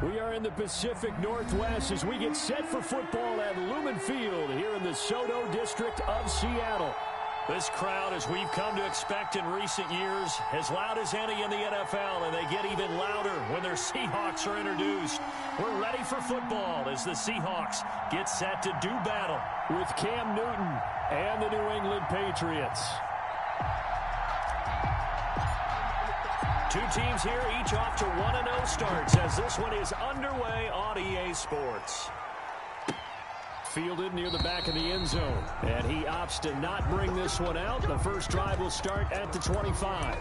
We are in the Pacific Northwest as we get set for football at Lumen Field here in the SoDo district of Seattle. This crowd, as we've come to expect in recent years, as loud as any in the NFL, and they get even louder when their Seahawks are introduced. We're ready for football as the Seahawks get set to do battle with Cam Newton and the New England Patriots. Two teams here, each off to 1-0 starts as this one is underway on EA Sports. Fielded near the back of the end zone, and he opts to not bring this one out. The first drive will start at the 25.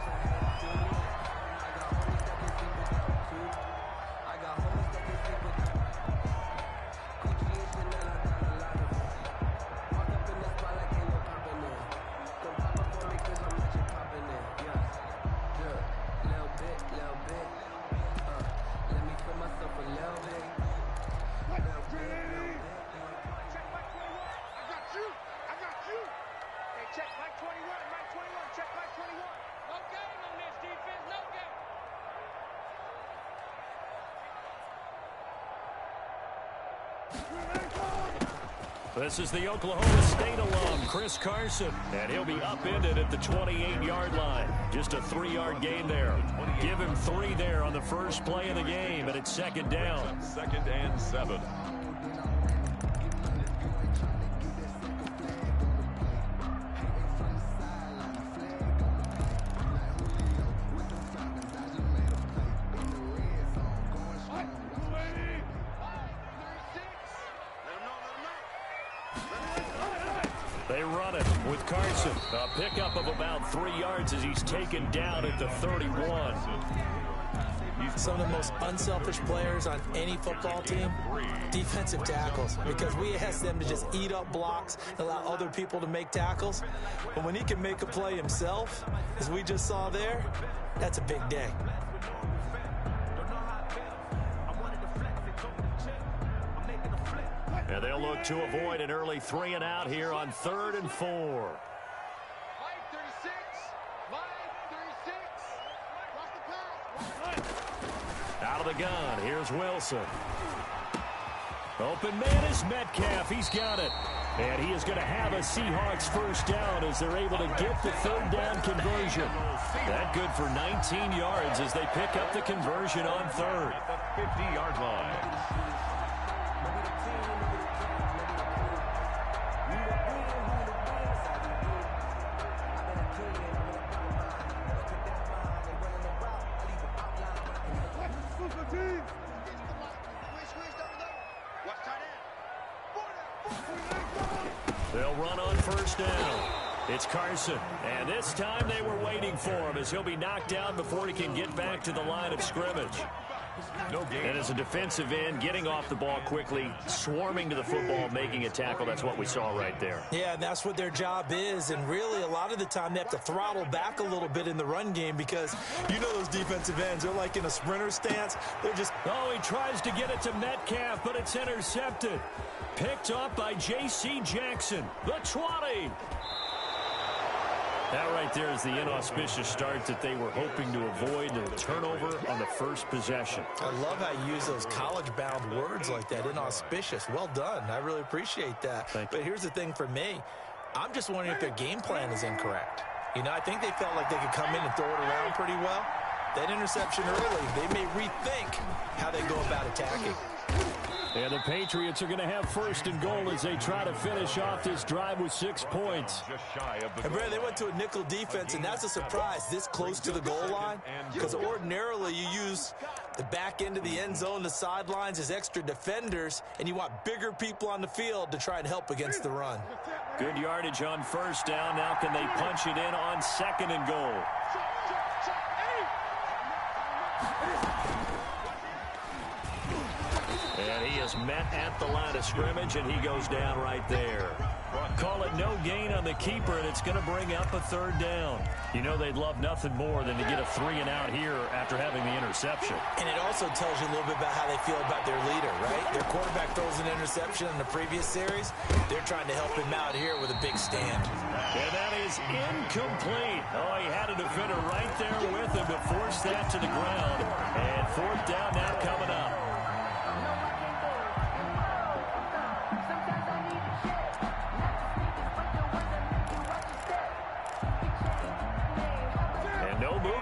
This is the Oklahoma State alum, Chris Carson, and he'll be upended at the 28-yard line. Just a 3-yard gain there. Give him 3 there on the first play of the game, and it's second down. 2nd and 7. They run it with Carson. A pickup of about 3 yards as he's taken down at the 31. Some of the most unselfish players on any football team, defensive tackles, because we ask them to just eat up blocks and allow other people to make tackles. But when he can make a play himself, as we just saw there, that's a big day. And they'll look to avoid an early 3 and out here on 3rd and 4. Out of the gun, here's Wilson. Open man is Metcalf. He's got it. And he is going to have a Seahawks first down as they're able to get the 3rd down conversion. That good for 19 yards as they pick up the conversion on 3rd. At the 50-yard line. They'll run on first down. It's Carson, and this time they were waiting for him as he'll be knocked down before he can get back to the line of scrimmage. And as a defensive end, getting off the ball quickly, swarming to the football, making a tackle, that's what we saw right there. Yeah, and that's what their job is, and really a lot of the time they have to throttle back a little bit in the run game because you know those defensive ends, they're like in a sprinter stance. They're just... Oh, he tries to get it to Metcalf, but it's intercepted. Picked up by J.C. Jackson, the 20. That right there is the inauspicious start that they were hoping to avoid, the turnover on the first possession. I love how you use those college-bound words like that, inauspicious. Well done. I really appreciate that. But here's the thing for me. I'm just wondering if their game plan is incorrect. You know, I think they felt like they could come in and throw it around pretty well. That interception early, they may rethink how they go about attacking. And the Patriots are going to have 1st and goal as they try to finish off this drive with 6 points. And Brad, they went to a nickel defense, and that's a surprise this close to the goal line, because ordinarily you use the back end of the end zone, the sidelines as extra defenders, and you want bigger people on the field to try and help against the run. Good yardage on first down. Now can they punch it in on 2nd and goal? And he is met at the line of scrimmage, and he goes down right there. Call it no gain on the keeper, and it's going to bring up a 3rd down. You know they'd love nothing more than to get a 3 and out here after having the interception. And it also tells you a little bit about how they feel about their leader, right? Their quarterback throws an interception in the previous series. They're trying to help him out here with a big stand. And that is incomplete. Oh, he had a defender right there with him to force that to the ground. And 4th down now coming up.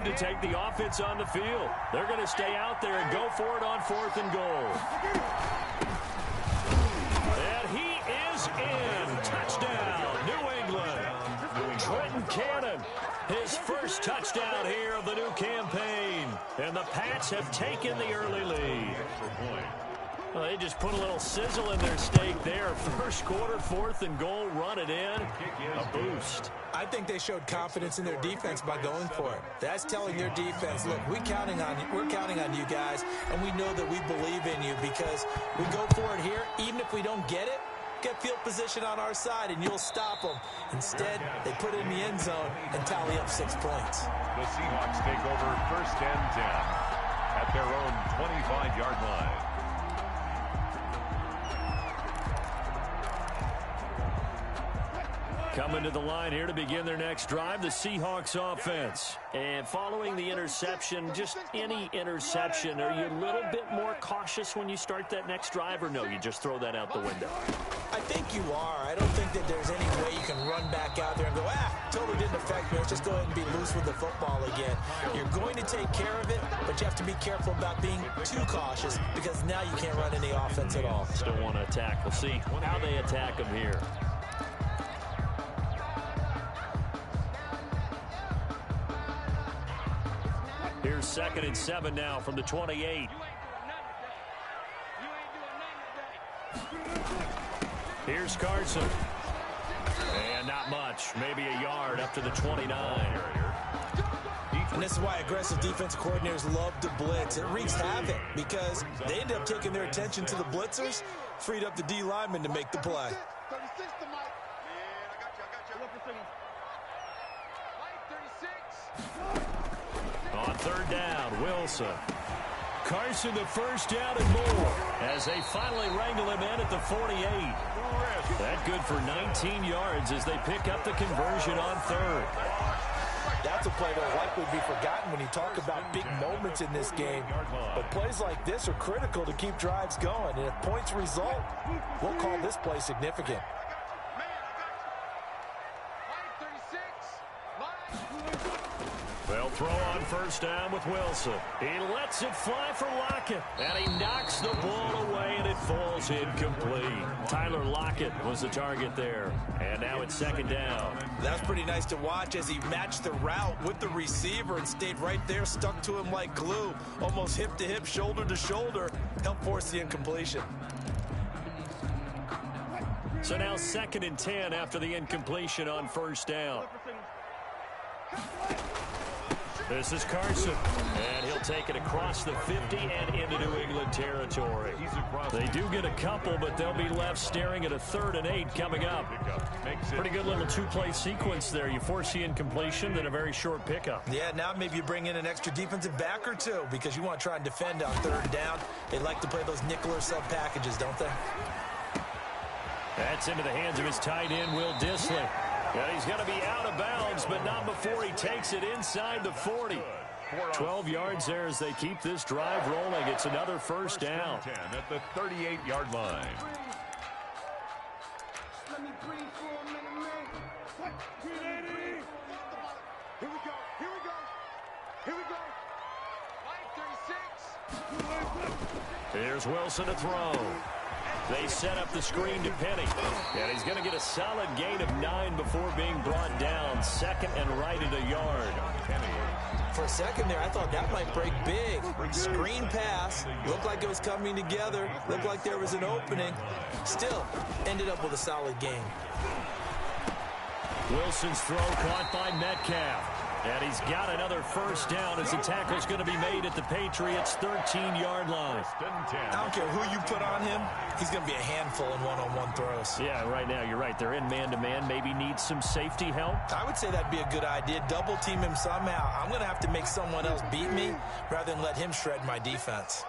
move to take the offense on the field. They're going to stay out there and go for it on 4th and goal. And he is in. Touchdown, New England. Trenton Cannon, his first touchdown here of the new campaign. And the Pats have taken the early lead. Well, they just put a little sizzle in their steak there. First quarter, 4th and goal, run it in. A boost. I think they showed confidence in their defense by going for it. That's telling their defense, look, we're counting on you guys, and we know that we believe in you because we go for it here. Even if we don't get it, get field position on our side, and you'll stop them. Instead, they put it in the end zone and tally up 6 points. The Seahawks take over 1st and 10 at their own 25-yard line. Coming to the line here to begin their next drive, the Seahawks offense. And following the interception, just any interception, are you a little bit more cautious when you start that next drive, or no, you just throw that out the window? I think you are. I don't think that there's any way you can run back out there and go, totally didn't affect me. Let's just go ahead and be loose with the football again. You're going to take care of it, but you have to be careful about being too cautious because now you can't run any offense at all. Still want to attack. We'll see how they attack them here. Here's 2nd and 7 now from the 28. Here's Carson. And not much. Maybe a yard up to the 29. And this is why aggressive defense coordinators love to blitz. It wreaks havoc because they end up taking their attention to the blitzers, freed up the D lineman to make the play. On 3rd down, Wilson. Carson the first down and more as they finally wrangle him in at the 48. That good for 19 yards as they pick up the conversion on 3rd. That's a play that will likely be forgotten when you talk about big moments in this game. But plays like this are critical to keep drives going. And if points result, we'll call this play significant. They'll throw on 1st down with Wilson. He lets it fly for Lockett. And he knocks the ball away, and it falls incomplete. Tyler Lockett was the target there. And now it's 2nd down. That's pretty nice to watch as he matched the route with the receiver and stayed right there, stuck to him like glue. Almost hip to hip, shoulder to shoulder. Helped force the incompletion. So now 2nd and 10 after the incompletion on 1st down. This is Carson, and he'll take it across the 50 and into New England territory. They do get a couple, but they'll be left staring at a 3rd and 8 coming up. Pretty good little 2-play sequence there. You force the incompletion, then a very short pickup. Yeah, now maybe you bring in an extra defensive back or two because you want to try and defend on 3rd down. They like to play those nickel or sub packages, don't they? That's into the hands of his tight end, Will Dissly. And he's going to be out of bounds, but not before he takes it inside the 40. 12 yards there as they keep this drive rolling. It's another 1st down. 10 at the 38-yard line. Let me breathe for a minute, man. Here we go. Here we go. Here we go. 36. Here's Wilson to throw. They set up the screen to Penny. And he's going to get a solid gain of 9 before being brought down. 2nd and right at a yard. For a second there, I thought that might break big. Screen pass. Looked like it was coming together. Looked like there was an opening. Still, ended up with a solid gain. Wilson's throw caught by Metcalf. And he's got another 1st down as the tackle's going to be made at the Patriots' 13-yard line. I don't care who you put on him. He's going to be a handful in one-on-one throws. Yeah, right now, you're right. They're in man-to-man. Maybe needs some safety help. I would say that'd be a good idea. Double team him somehow. I'm going to have to make someone else beat me rather than let him shred my defense.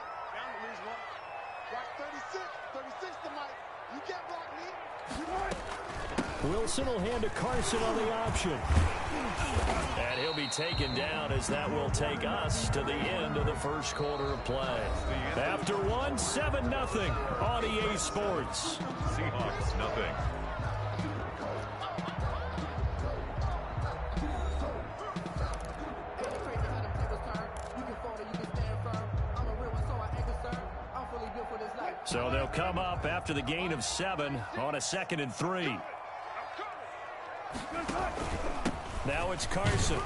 Wilson will hand to Carson on the option. And he'll be taken down as that will take us to the end of the first quarter of play. After 7-0 on EA Sports. Seahawks, nothing. So they'll come up after the gain of 7 on a 2nd and 3. Now it's Carson.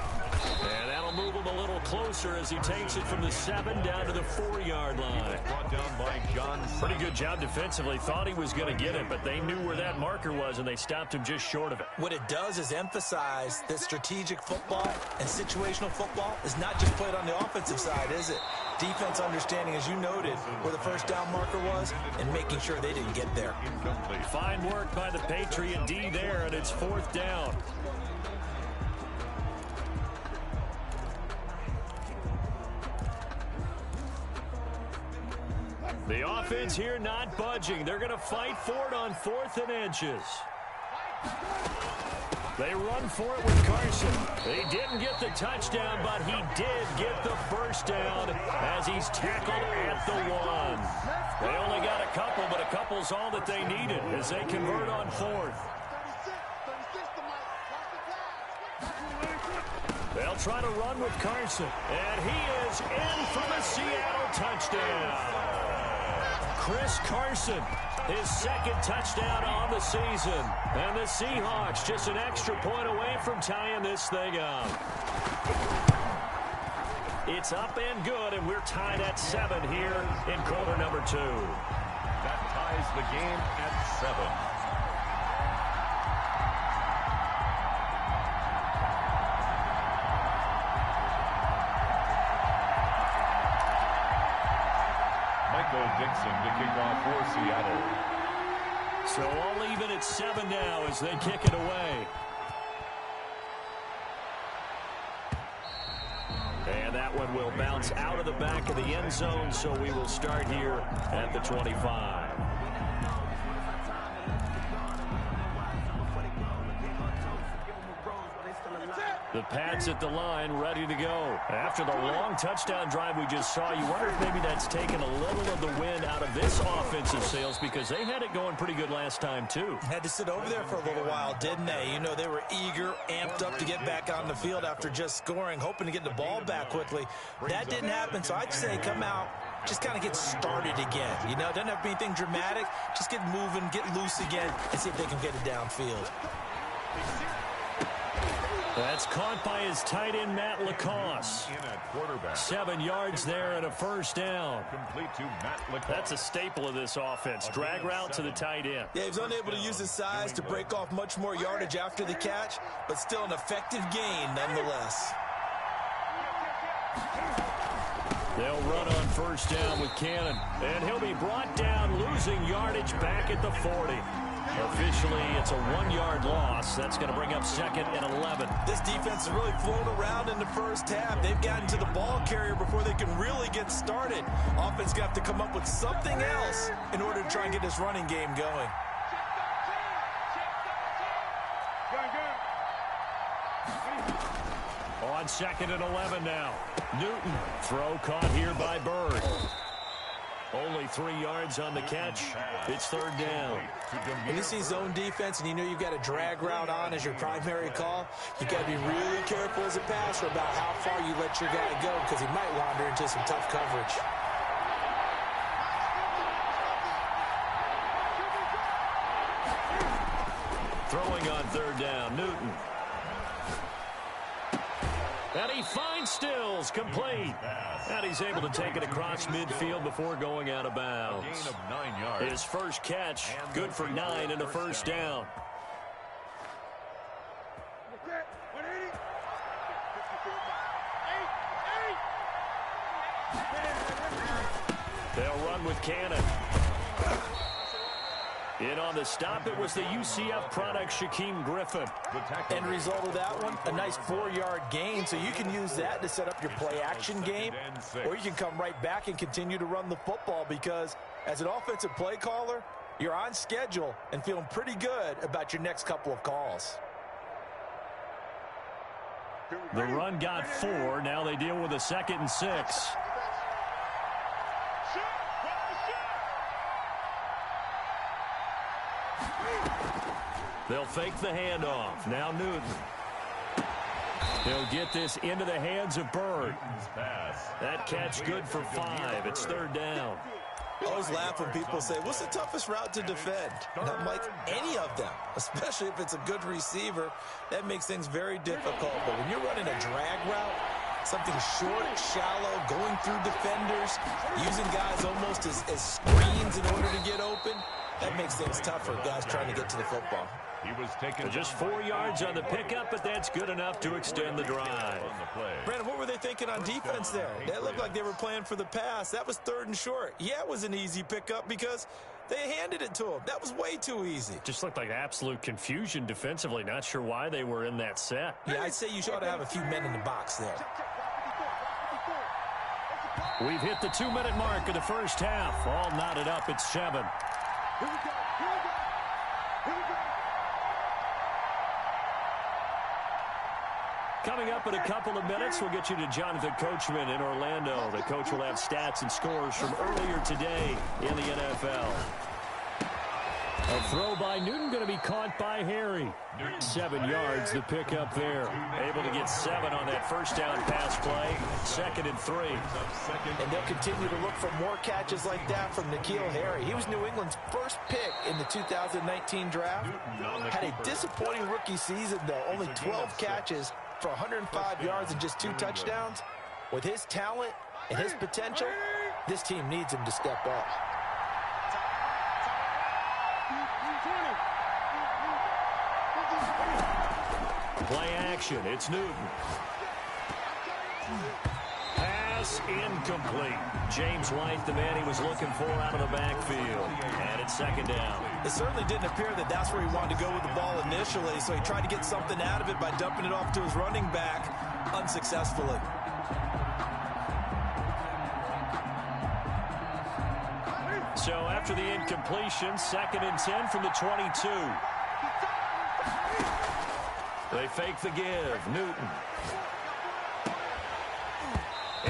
And that'll move him a little closer as he takes it from the 7 down to the 4-yard line. Brought down by John. Pretty good job defensively. Thought he was going to get it, but they knew where that marker was, and they stopped him just short of it. What it does is emphasize that strategic football and situational football is not just played on the offensive side, is it? Defense understanding, as you noted, where the first down marker was and making sure they didn't get there. Fine work by the Patriot D there, and it's 4th down. The offense here not budging. They're going to fight for it on 4th and inches. They run for it with Carson. He didn't get the touchdown, but he did get the first down as he's tackled at the 1. They only got a couple, but a couple's all that they needed as they convert on 4th. They'll try to run with Carson, and he is in for the Seattle touchdown. Chris Carson, his 2nd touchdown on the season. And the Seahawks just an extra point away from tying this thing up. It's up and good, and we're tied at 7 here in quarter number 2. That ties the game at 7. Dixon to kick off for Seattle. So all even at 7 now as they kick it away. And that one will bounce out of the back of the end zone, so we will start here at the 25. The Pats at the line, ready to go. After the long touchdown drive we just saw, you wonder if maybe that's taken a little of the wind out of this offensive sails because they had it going pretty good last time, too. Had to sit over there for a little while, didn't they? You know, they were eager, amped up to get back on the field after just scoring, hoping to get the ball back quickly. That didn't happen, so I'd say come out, just kind of get started again. You know, it doesn't have to be anything dramatic. Just get moving, get loose again, and see if they can get it downfield. That's caught by his tight end, Matt LaCosse. 7 yards there and a first down. Complete to Matt LaCosse. That's a staple of this offense. Drag route to the tight end. Yeah, he was unable to use his size to break off much more yardage after the catch, but still an effective gain nonetheless. They'll run on first down with Cannon. And he'll be brought down, losing yardage back at the 40. Officially, it's a 1-yard loss. That's going to bring up 2nd and 11. This defense has really flown around in the first half. They've gotten to the ball carrier before they can really get started. Offense got to come up with something else in order to try and get this running game going. On 2nd and 11 now. Newton, throw caught here by Bird. Only 3 yards on the catch. It's 3rd down. When you see zone defense and you know you've got a drag route on as your primary call, you got to be really careful as a passer about how far you let your guy go because he might wander into some tough coverage. Throwing on 3rd down, Newton. And he finds Stills, complete. And he's able to take it across midfield before going out of bounds. Gain of 9 yards. His first catch, good for 9 and a first down. They'll run with Cannon. In on the stop, it was the UCF product, Shaquem Griffin. End result of that one, a nice 4-yard gain, so you can use that to set up your play-action game, or you can come right back and continue to run the football because as an offensive play caller, you're on schedule and feeling pretty good about your next couple of calls. The run got 4. Now they deal with a 2nd and 6. They'll fake the handoff. Now Newton. He'll get this into the hands of Bird. That catch good for 5. It's 3rd down. I always laugh when people say, what's the toughest route to defend? And I'm like, any of them, especially if it's a good receiver. That makes things very difficult. But when you're running a drag route, something short, shallow, going through defenders, using guys almost as screens in order to get open, that makes things tougher, guys trying to get to the football. He was taken just 4 yards on the pickup, but that's good enough to extend the drive. Brandon, what were they thinking on defense there? That looked like they were playing for the pass. That was 3rd and short. Yeah, it was an easy pickup because they handed it to him. That was way too easy. Just looked like absolute confusion defensively. Not sure why they were in that set. Yeah, I'd say you ought to have a few men in the box there. We've hit the 2-minute mark of the first half. All knotted up at 7. Here we go. Here we go. Here we go. Coming up in a couple of minutes, we'll get you to Jonathan Coachman in Orlando. The coach will have stats and scores from earlier today in the NFL. A throw by Newton going to be caught by Harry. 7 yards, the pickup there. Able to get 7 on that first down pass play. 2nd and 3. And they'll continue to look for more catches like that from N'Keal Harry. He was New England's first pick in the 2019 draft. Had a disappointing rookie season, though. Only 12 catches for 105 yards and just 2 touchdowns. With his talent and his potential, this team needs him to step up. Play action. It's Newton. Pass incomplete. James White, the man he was looking for out of the backfield. And it's 2nd down. It certainly didn't appear that that's where he wanted to go with the ball initially, so he tried to get something out of it by dumping it off to his running back unsuccessfully. So after the incompletion, 2nd and 10 from the 22. They fake the give. Newton.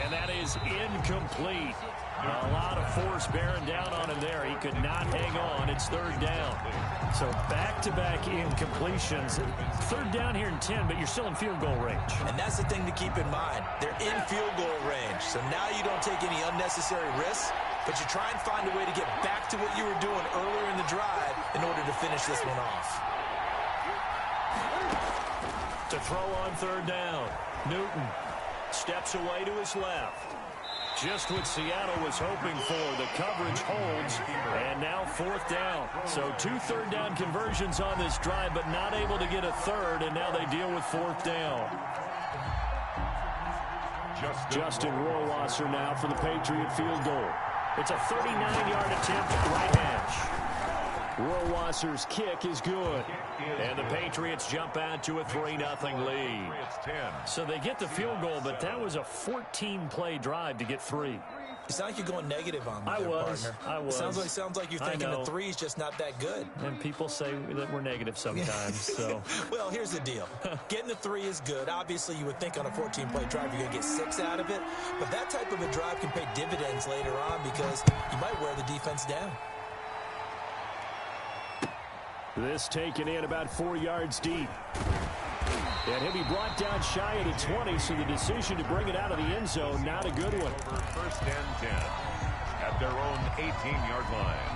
And that is incomplete. A lot of force bearing down on him there. He could not hang on. It's 3rd down. So back-to-back incompletions. 3rd down here in 10, but you're still in field goal range. And that's the thing to keep in mind. They're in field goal range. So now you don't take any unnecessary risks, but you try and find a way to get back to what you were doing earlier in the drive in order to finish this one off. To throw on 3rd down. Newton steps away to his left. Just what Seattle was hoping for. The coverage holds. And now 4th down. So 2 3rd down conversions on this drive, but not able to get a 3rd, and now they deal with 4th down. Justin Rohrwasser now for the Patriot field goal. It's a 39-yard attempt at right hash. Rohrwasser's kick is good. And the Patriots jump out to a 3-0 lead. So they get the field goal, but that was a 14-play drive to get 3. You sound like you're going negative on me I there, was. partner. I was. It sounds like you're thinking the 3 is just not that good. And people say that we're negative sometimes. So, well, here's the deal. Getting the 3 is good. Obviously, you would think on a 14-play drive you're going to get 6 out of it. But that type of a drive can pay dividends later on because you might wear the defense down. This taken in about 4 yards deep. And he'll be brought down shy of the 20, so the decision to bring it out of the end zone, not a good one. 1st and 10 at their own 18-yard line.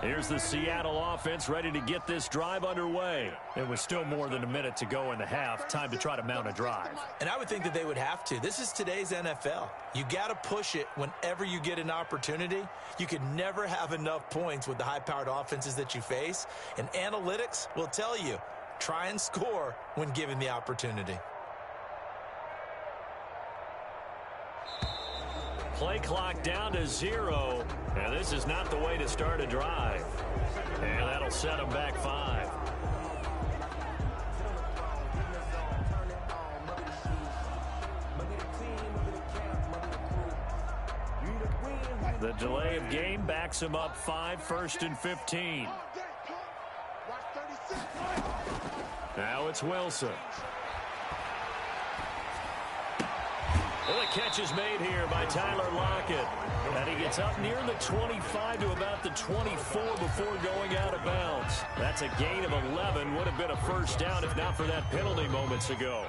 Here's the Seattle offense ready to get this drive underway. It was still more than a minute to go in the half. Time to try to mount a drive. And I would think that they would have to. This is today's NFL. You got to push it whenever you get an opportunity. You can never have enough points with the high-powered offenses that you face. And analytics will tell you, try and score when given the opportunity. Play clock down to 0. And this is not the way to start a drive. And that'll set them back 5. The delay of game backs him up 5, 1st and 15. Now it's Wilson. Well, the catch is made here by Tyler Lockett. And he gets up near the 25 to about the 24 before going out of bounds. That's a gain of 11. Would have been a first down if not for that penalty moments ago.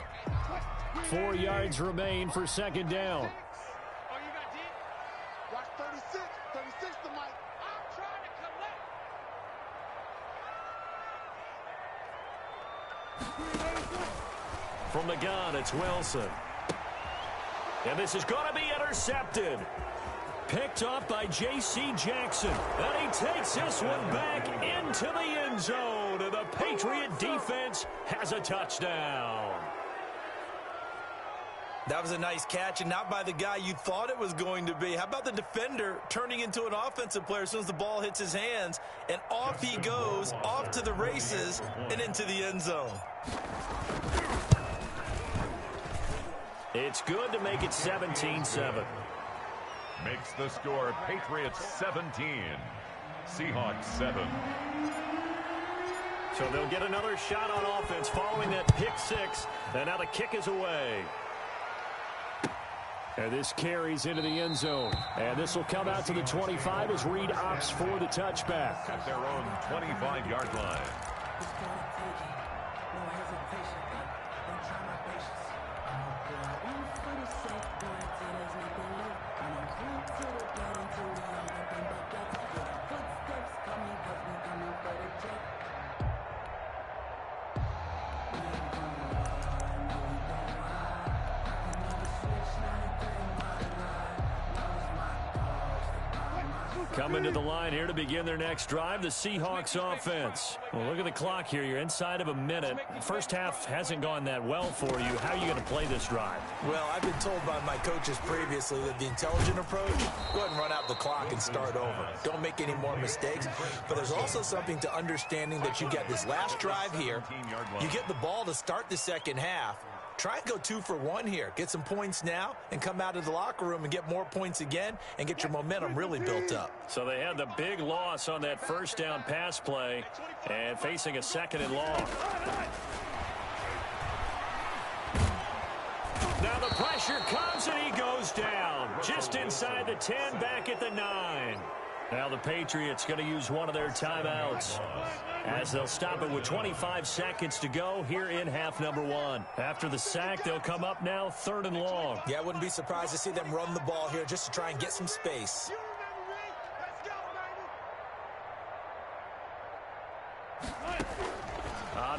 4 yards remain for second down. Oh, you got deep? Watch 36. 36 to Mike. I'm trying to collect. From the gun, it's Wilson. And this is going to be intercepted. Picked off by J.C. Jackson. And he takes this one back into the end zone. And the Patriot defense has a touchdown. That was a nice catch, and not by the guy you thought it was going to be. How about the defender turning into an offensive player as soon as the ball hits his hands, and off he goes, off to the races, and into the end zone. It's good to make it 17-7. Makes the score Patriots 17, Seahawks 7. So they'll get another shot on offense following that pick six. And now the kick is away. And this carries into the end zone. And this will come out to the 25 as Reed opts for the touchback. At their own 25-yard line. Coming to the line here to begin their next drive, the Seahawks offense. Well, look at the clock here. You're inside of a minute. First half hasn't gone that well for you. How are you going to play this drive? Well, I've been told by my coaches previously that the intelligent approach, go ahead and run out the clock and start over. Don't make any more mistakes. But there's also something to understanding that you get this last drive here. You get the ball to start the second half. Try and go 2 for 1 here. Get some points now and come out of the locker room and get more points again and get your momentum really built up. So they had the big loss on that first down pass play and facing a second and long. Now the pressure comes and he goes down. Just inside the 10, back at the 9. Now the Patriots going to use one of their timeouts as they'll stop it with 25 seconds to go here in half number 1. After the sack, they'll come up now 3rd and long. Yeah, I wouldn't be surprised to see them run the ball here just to try and get some space.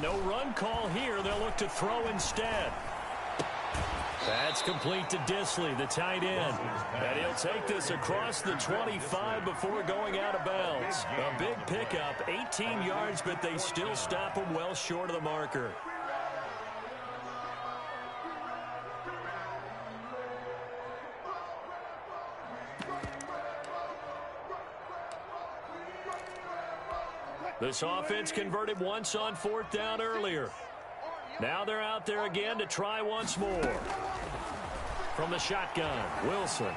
No run call here. They'll look to throw instead. That's complete to Disley, the tight end. And he'll take this across the 25 before going out of bounds. A big pickup, 18 yards, but they still stop him well short of the marker. This offense converted once on 4th down earlier. Now they're out there again to try once more. From the shotgun, Wilson.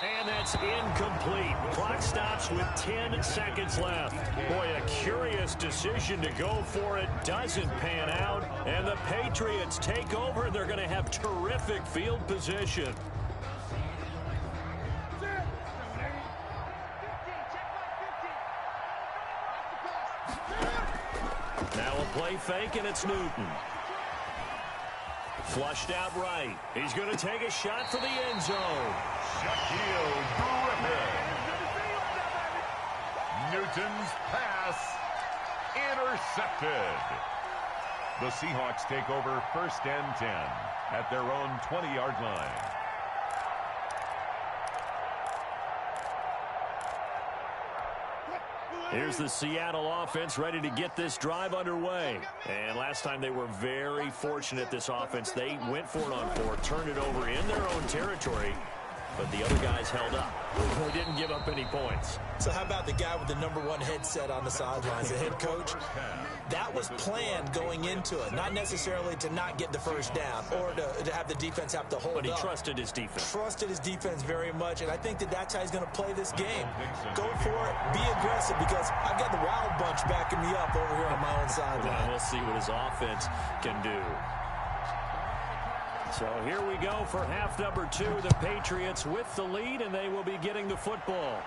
And that's incomplete. Clock stops with 10 seconds left. Boy, a curious decision to go for it. Doesn't pan out. And the Patriots take over. They're going to have terrific field position. Now a play fake, and it's Newton. Flushed out right. He's going to take a shot for the end zone. Shaquille Griffin. Newton's pass intercepted. The Seahawks take over 1st and 10 at their own 20-yard line. Here's the Seattle offense ready to get this drive underway. And last time they were very fortunate, this offense. They went for it on 4, turned it over in their own territory, but the other guys held up. They didn't give up any points. So how about the guy with the #1 headset on the sidelines, the head coach? That was planned going into it, not necessarily to not get the first down or to have the defense have to hold up. But he trusted his defense. Trusted his defense very much, and I think that's how he's going to play this game. Go for it, be aggressive, because I've got the Wild Bunch backing me up over here on my own sideline. Well, we'll see what his offense can do. So here we go for half number 2. The Patriots with the lead, and they will be getting the football.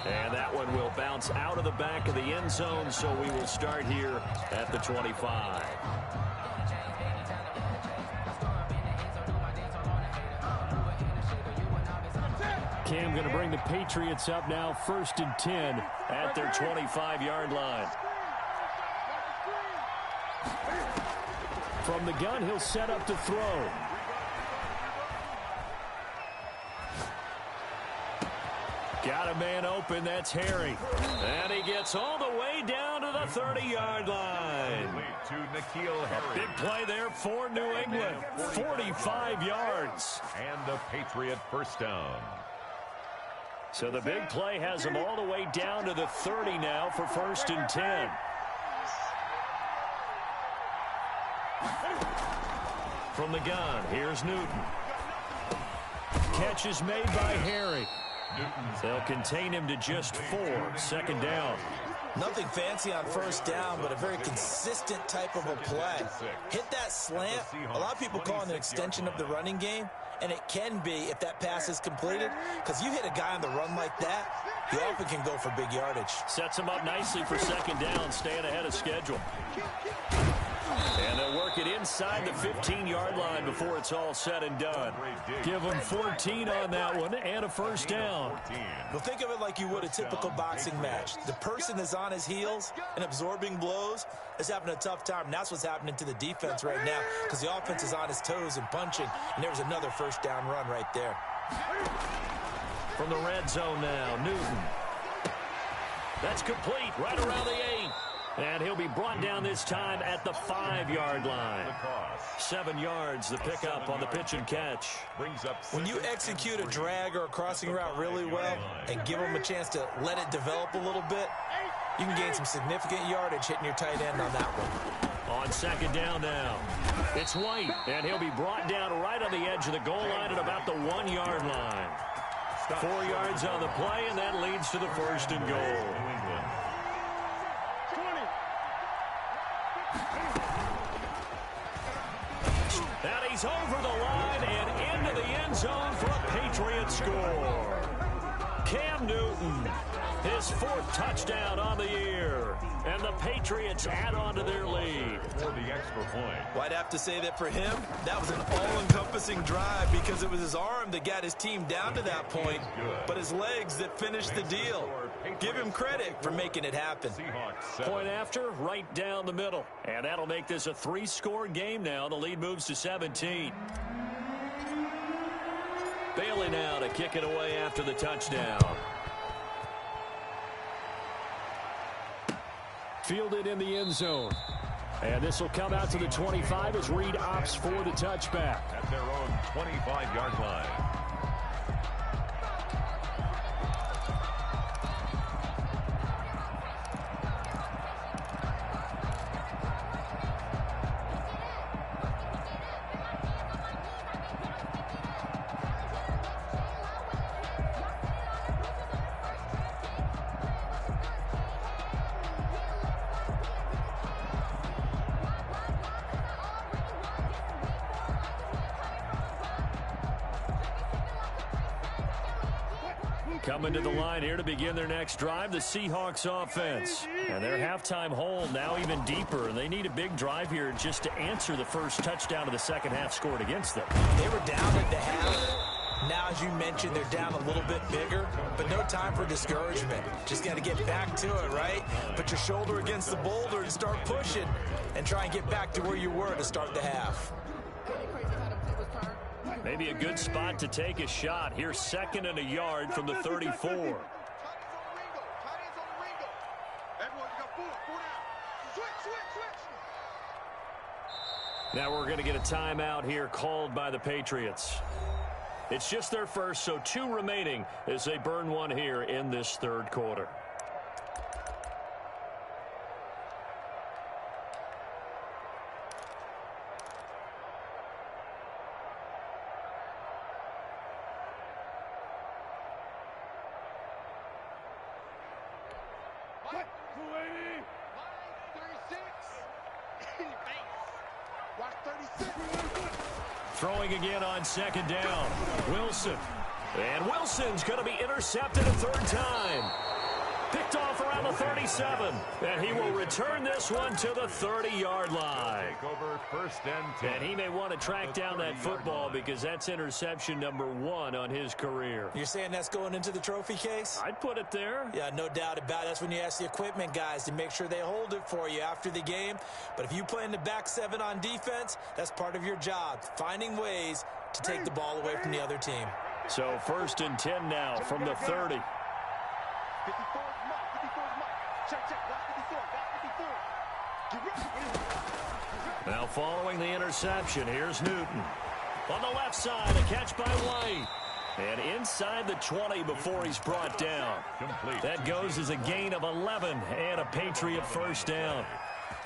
And that one will bounce out of the back of the end zone, so we will start here at the 25. Cam going to bring the Patriots up now, 1st and 10 at their 25-yard line. From the gun, he'll set up to throw. Got a man open, that's Harry. And he gets all the way down to the 30-yard line. Big play there for New England. 45 yards. And a Patriot first down. So the big play has them all the way down to the 30 now for 1st and 10. From the gun, here's Newton. Catch is made by Harry. They'll contain him to just 4. 2nd down. Nothing fancy on 1st down, but a very consistent type of a play. Hit that slant. A lot of people call it an extension of the running game, and it can be if that pass is completed, because you hit a guy on the run like that, he often can go for big yardage. Sets him up nicely for 2nd down, staying ahead of schedule. And they'll work it inside the 15-yard line before it's all said and done. Give them 14 on that one and a 1st down. Well, think of it like you would a typical boxing match. The person that's on his heels and absorbing blows is having a tough time, and that's what's happening to the defense right now, because the offense is on his toes and punching, and there's another 1st down run right there. From the red zone now, Newton. That's complete, right around the 8. And he'll be brought down this time at the 5-yard line. 7 yards, the pickup on the pitch and catch. When you execute a drag or a crossing route really well and give them a chance to let it develop a little bit, you can gain some significant yardage hitting your tight end on that one. On 2nd down now, it's White, and he'll be brought down right on the edge of the goal line at about the 1-yard line. 4 yards on the play, and that leads to the 1st and goal. And he's over the line and into the end zone for a Patriot score. Cam Newton, his 4th touchdown on the year. And the Patriots add on to their lead. For the extra point. Well, I'd have to say that for him, that was an all-encompassing drive, because it was his arm that got his team down to that point, but his legs that finished the deal. Give him credit for making it happen. Point after, right down the middle. And that'll make this a 3-score game now. The lead moves to 17. Bailey now to kick it away after the touchdown. Fielded in the end zone. And this will come out to the 25 as Reed opts for the touchback. At their own 25-yard line. Coming to the line here to begin their next drive, the Seahawks offense. And their halftime hole now even deeper, and they need a big drive here just to answer the first touchdown of the second half scored against them. They were down at the half. Now, as you mentioned, they're down a little bit bigger, but no time for discouragement. Just got to get back to it, right? Put your shoulder against the boulder and start pushing and try and get back to where you were to start the half. Maybe a good spot to take a shot. Here's 2nd and a yard from the 34. Now we're going to get a timeout here called by the Patriots. It's just their first, so 2 remaining as they burn one here in this third quarter. Throwing again on second down. Wilson. And Wilson's going to be intercepted a third time. Picked off around the 37. And he will return this one to the 30-yard line. Take over first and 10. And he may want to track down that football because that's interception number 1 on his career. You're saying that's going into the trophy case? I'd put it there. Yeah, no doubt about it. That's when you ask the equipment guys to make sure they hold it for you after the game. But if you play in the back 7 on defense, that's part of your job, finding ways to take the ball away from the other team. So first and 10 now from the 30. 54 mark. Check. Got 54. Get ready. Now following the interception, here's Newton. On the left side, a catch by White. And inside the 20 before he's brought down. Complete. That goes as a gain of 11 and a Patriot first down.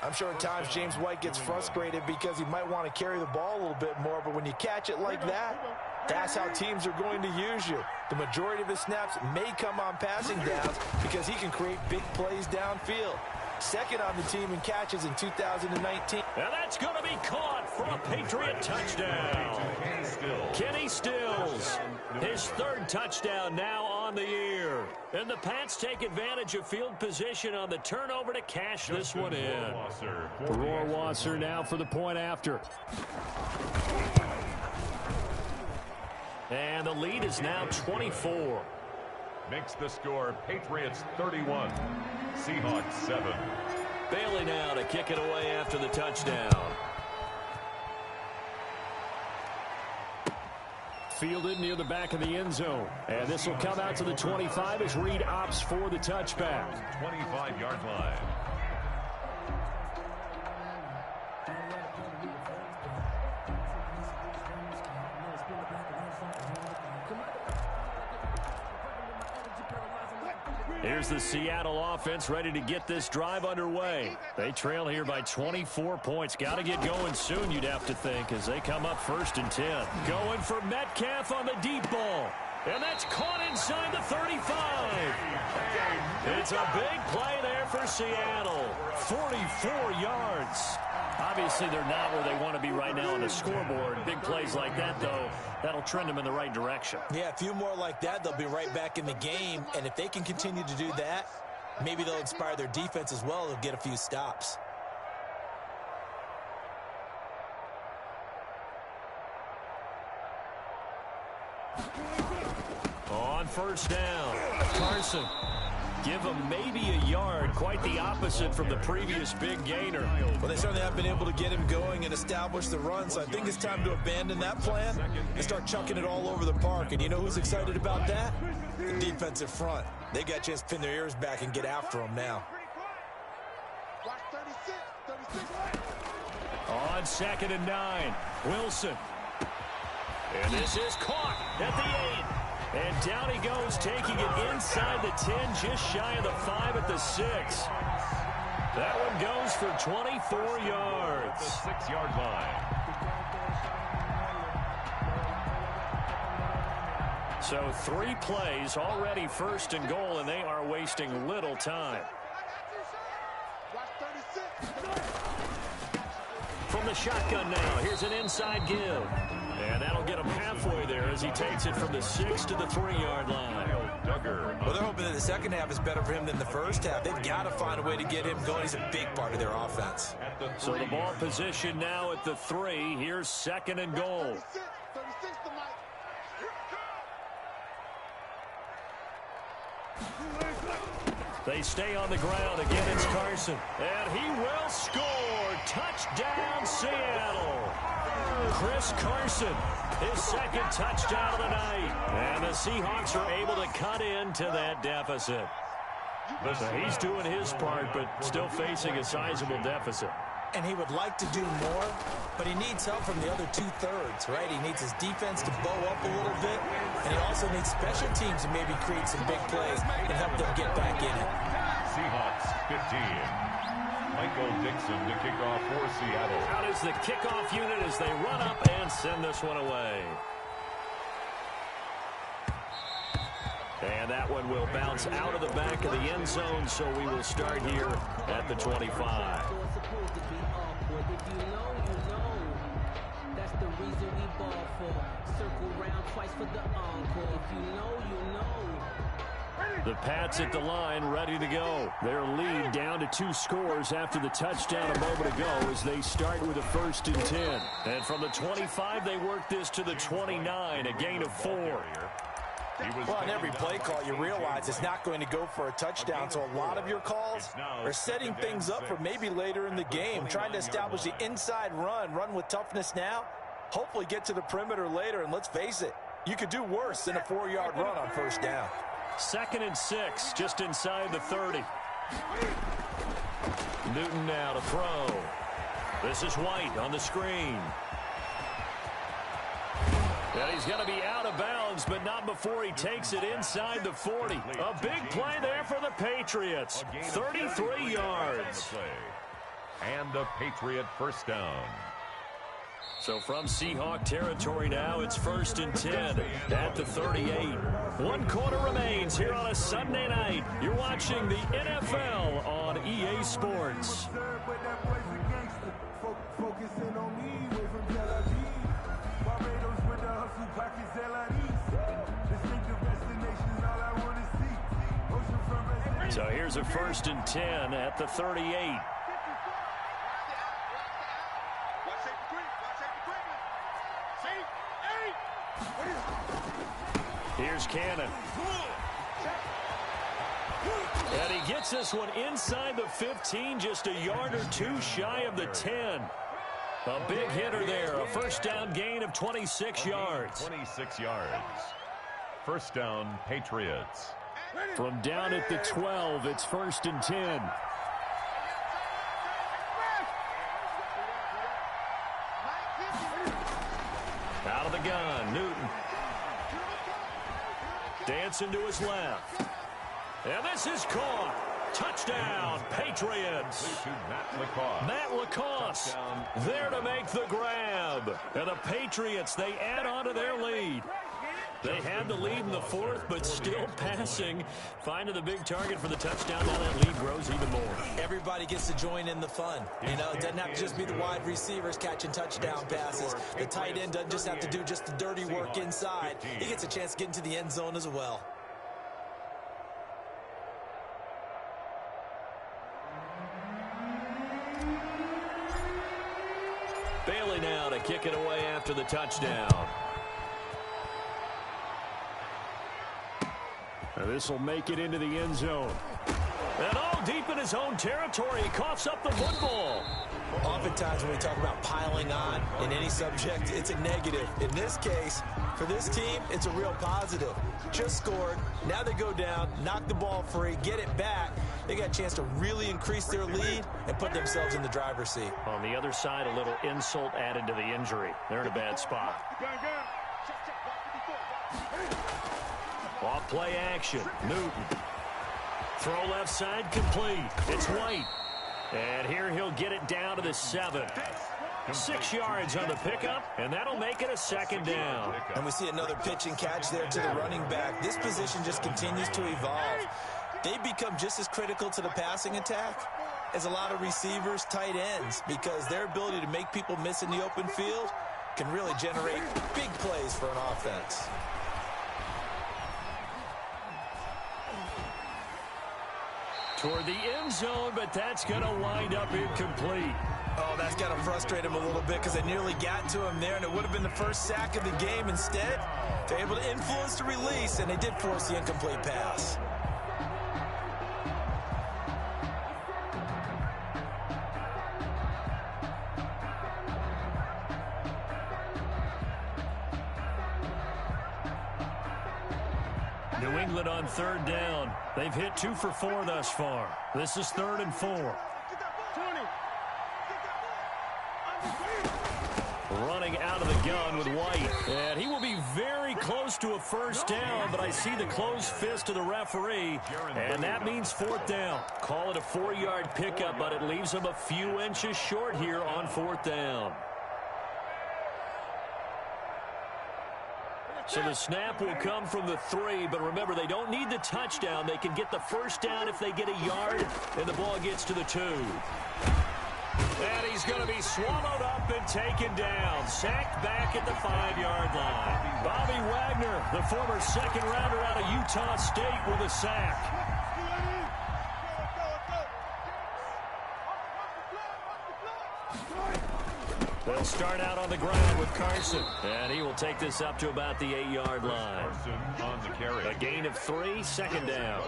I'm sure at times James White gets frustrated because he might want to carry the ball a little bit more, but when you catch it like that, that's how teams are going to use you. The majority of his snaps may come on passing downs because he can create big plays downfield. Second on the team in catches in 2019. And that's going to be caught for a Patriot touchdown. Kenny Stills, his third touchdown now on the year. And the Pats take advantage of field position on the turnover to cash this one in. Rohrwasser now for the point after. And the lead is now 24. Makes the score Patriots 31, Seahawks 7. Bailey now to kick it away after the touchdown. Fielded near the back of the end zone. And this will come out to the 25 as Reed opts for the touchback. 25-yard line. Here's the Seattle offense ready to get this drive underway. They trail here by 24 points. Got to get going soon, you'd have to think, as they come up first and 10. Going for Metcalf on the deep ball. And that's caught inside the 35. It's a big play there for Seattle. 44 yards. Obviously, they're not where they want to be right now on the scoreboard. Big plays like that, though, that'll trend them in the right direction. Yeah, a few more like that, they'll be right back in the game. And if they can continue to do that, maybe they'll inspire their defense as well. They'll get a few stops. On first down, Carson. Give him maybe a yard, quite the opposite from the previous big gainer. Well, they certainly have been able to get him going and establish the run, so I think it's time to abandon that plan and start chucking it all over the park. And you know who's excited about that? The defensive front. They got a chance to pin their ears back and get after him now. Watch 36. On second and 9, Wilson. And this is caught at the 8. And down he goes, taking it inside the 10, just shy of the 5 at the 6. That one goes for 24 yards. The 6-yard line. So 3 plays, already first and goal, and they are wasting little time. Watch 36. From the shotgun now, here's an inside give. And that'll get him halfway there as he takes it from the 6 to the 3-yard line. Well, they're hoping that the second half is better for him than the first half. They've got to find a way to get him going. He's a big part of their offense. So the ball position now at the 3. Here's second and goal. 36 to Mike. They stay on the ground. Again, it's Carson. And he will score. Touchdown, Seattle. Chris Carson, his second touchdown of the night. And the Seahawks are able to cut into that deficit. So he's doing his part, but still facing a sizable deficit. and he would like to do more, but he needs help from the other two-thirds, right? He needs his defense to bow up a little bit, and he also needs special teams to maybe create some big plays and help them get back in it. Seahawks 15. Michael Dixon to kick off for Seattle. Out is the kickoff unit as they run up and send this one away. And that one will bounce out of the back of the end zone, so we will start here at the 25. That's the reason we ball for. Circle round twice for the encore. If you know, you know. The Pats at the line, ready to go. Their lead down to 2 scores after the touchdown a moment ago as they start with a 1st and 10. And from the 25, they work this to the 29, a gain of 4. Well, on every play call, you realize it's not going to go for a touchdown, so a lot of your calls are setting things up for maybe later in the game, trying to establish the inside run with toughness now, hopefully get to the perimeter later, and let's face it, you could do worse than a 4-yard run on 1st down. 2nd and 6, just inside the 30. Newton now to throw. This is White on the screen. And he's going to be out of bounds, but not before he takes it inside the 40. A big play there for the Patriots. 33 yards. And a Patriot 1st down. So from Seahawk territory now, it's 1st and 10 at the 38. 1 quarter remains here on a Sunday night. You're watching the NFL on EA Sports. So here's a 1st and 10 at the 38. Here's Cannon. And he gets this one inside the 15, just a yard or 2 shy of the 10. A big hitter there, a 1st down gain of 26 yards. 26 yards. 1st down, Patriots. From down at the 12, it's 1st and 10. Out of the gun, Newton. Dancing to his left. And this is caught. Touchdown, Patriots. Matt LaCosse there to make the grab. And the Patriots, they add on to their lead. They had the lead in the 4th, but still passing. Finding the big target for the touchdown. Now that lead grows even more. Everybody gets to join in the fun. You know, it doesn't have to just be the wide receivers catching touchdown passes. The tight end doesn't just have to do just the dirty work inside. He gets a chance to get into the end zone as well. Bailey now to kick it away after the touchdown. This will make it into the end zone. And all deep in his own territory, he coughs up the football. Oftentimes when we talk about piling on in any subject, it's a negative. In this case, for this team, it's a real positive. Just scored. Now they go down, knock the ball free, get it back. They got a chance to really increase their lead and put themselves in the driver's seat. On the other side, a little insult added to the injury. They're in a bad spot. Off play action. Newton. Throw left side complete. It's White. And here he'll get it down to the 7. 6 yards on the pickup, and that'll make it a 2nd down. And we see another pitch and catch there to the running back. This position just continues to evolve. They become just as critical to the passing attack as a lot of receivers, tight ends, because their ability to make people miss in the open field can really generate big plays for an offense. Toward the end zone, but that's going to wind up incomplete. Oh, that's got to frustrate him a little bit because they nearly got to him there, and it would have been the first sack of the game. Instead, they're able to influence the release, and they did force the incomplete pass. New England on 3rd down. They've hit 2 for 4 thus far. This is 3rd and 4. running out of the gun with White. And he will be very close to a first down, but I see the closed fist of the referee, and that means fourth down. Call it a 4-yard pickup, but it leaves him a few inches short here on fourth down. So the snap will come from the 3, but remember, they don't need the touchdown. They can get the first down if they get a yard, and the ball gets to the 2. And he's going to be swallowed up and taken down. Sacked back at the 5-yard line. Bobby Wagner, the former second-rounder out of Utah State, with a sack. They'll start out on the ground with Carson. And he will take this up to about the 8-yard line. On the carry. A gain of 3, second down.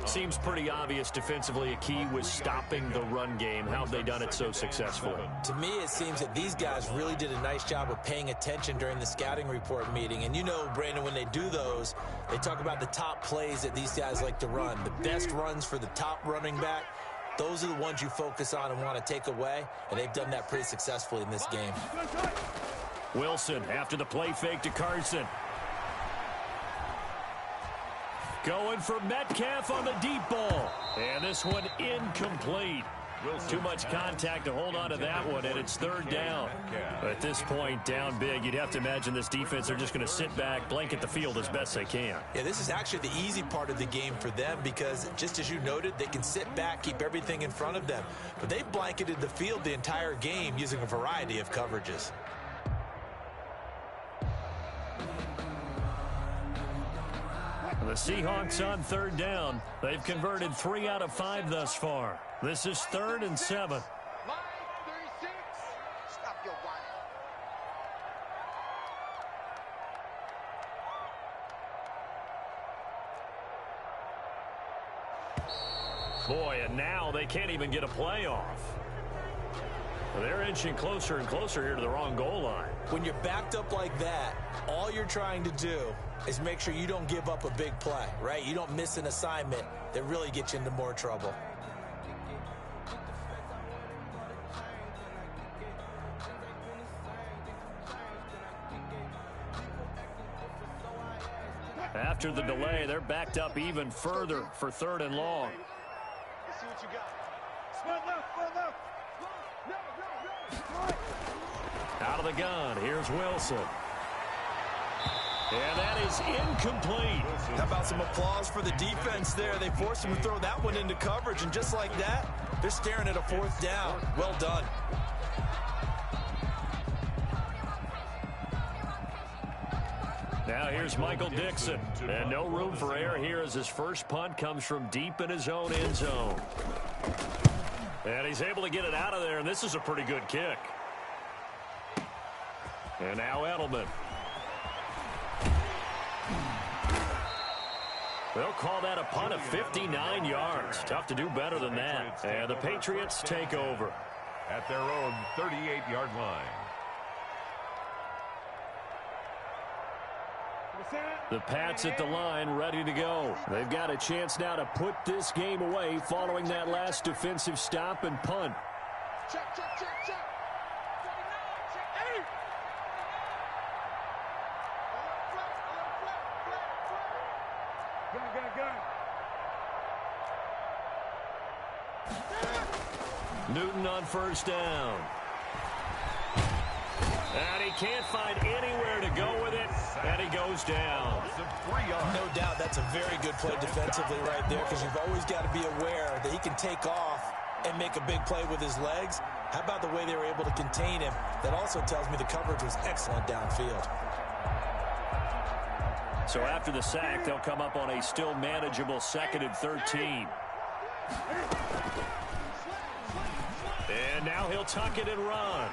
Seems pretty obvious defensively a key was stopping the run game. How have they done it so successfully? To me, it seems that these guys really did a nice job of paying attention during the scouting report meeting. And you know, Brandon, when they do those, they talk about the top plays that these guys like to run. The best runs for the top running back. Those are the ones you focus on and want to take away, and they've done that pretty successfully in this game. Wilson after the play fake to Carson. Going for Metcalf on the deep ball. And this one incomplete. Too much contact to hold on to that one, and it's third down. At this point, down big, you'd have to imagine this defense are just going to sit back, blanket the field as best they can. Yeah, this is actually the easy part of the game for them because, just as you noted, they can sit back, keep everything in front of them. But they've blanketed the field the entire game using a variety of coverages. The Seahawks on third down. They've converted 3 out of 5 thus far. This is 3rd and 7. Line 36. Stop your whining. Boy, and now they can't even get a play off. They're inching closer and closer here to the wrong goal line. When you're backed up like that, all you're trying to do is make sure you don't give up a big play, right? You don't miss an assignment that really gets you into more trouble. After the delay, they're backed up even further for 3rd and long. Let's see what you got. Split left, split left. Out of the gun, here's Wilson. And that is incomplete. How about some applause for the defense there? They forced him to throw that one into coverage, and just like that, they're staring at a 4th down. Well done. Now here's Michael Dixon. And no room for error here as his first punt comes from deep in his own end zone. And he's able to get it out of there, and this is a pretty good kick. And now Edelman. They'll call that a punt of 59 yards. Tough to do better than that. And the Patriots take over. At their own 38-yard line. The Pats at the line, ready to go. They've got a chance now to put this game away following that last defensive stop and punt. Check, check, check, check. 8. Newton on first down. And he can't find anywhere to go with it, and he goes down. No doubt that's a very good play defensively right there because you've always got to be aware that he can take off and make a big play with his legs. How about the way they were able to contain him? That also tells me the coverage was excellent downfield. So after the sack, they'll come up on a still manageable 2nd and 13. And now he'll tuck it and run.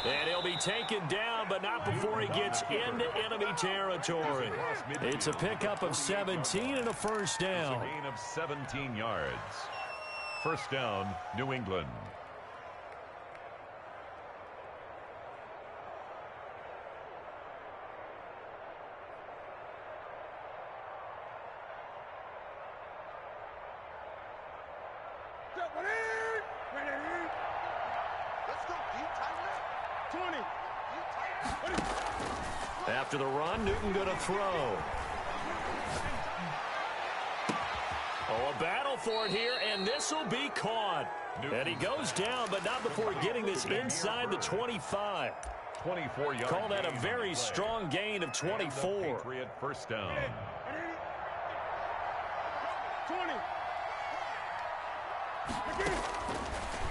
And he'll be taken down, but not before he gets into enemy territory. It's a pickup of 17 and a first down. A gain of 17 yards. First down, New England. Let's go, Pete. Tighten up. 20. After the run, Newton going to throw. Oh, a battle for it here, and this will be caught. And he goes down, but not before getting this inside the 25. 24 yards. Call that a very strong gain of 24. Patriot first down. 20.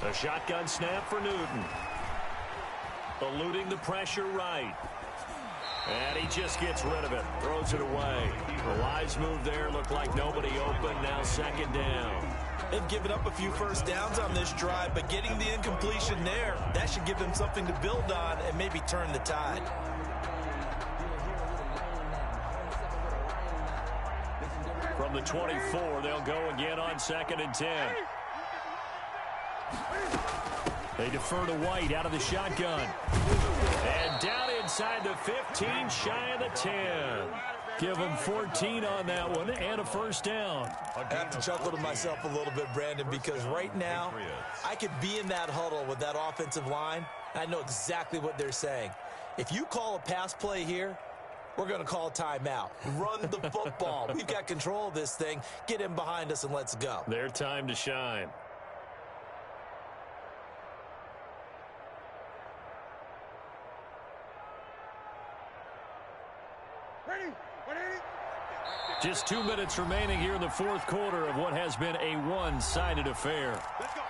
A shotgun snap for Newton. Eluding the pressure right. And he just gets rid of it. Throws it away. A wise move there. Looked like nobody open. Now second down. They've given up a few first downs on this drive, but getting the incompletion there, that should give them something to build on and maybe turn the tide. From the 24, they'll go again on 2nd and 10. They defer to White out of the shotgun. And down inside the 15, shy of the 10. Give them 14 on that one and a first down. I have to chuckle to myself a little bit, Brandon, because right now I could be in that huddle with that offensive line, and I know exactly what they're saying. If you call a pass play here, we're going to call timeout. Run the football. We've got control of this thing. Get in behind us and let's go. Their time to shine. Just 2 minutes remaining here in the fourth quarter of what has been a one-sided affair. Let's go.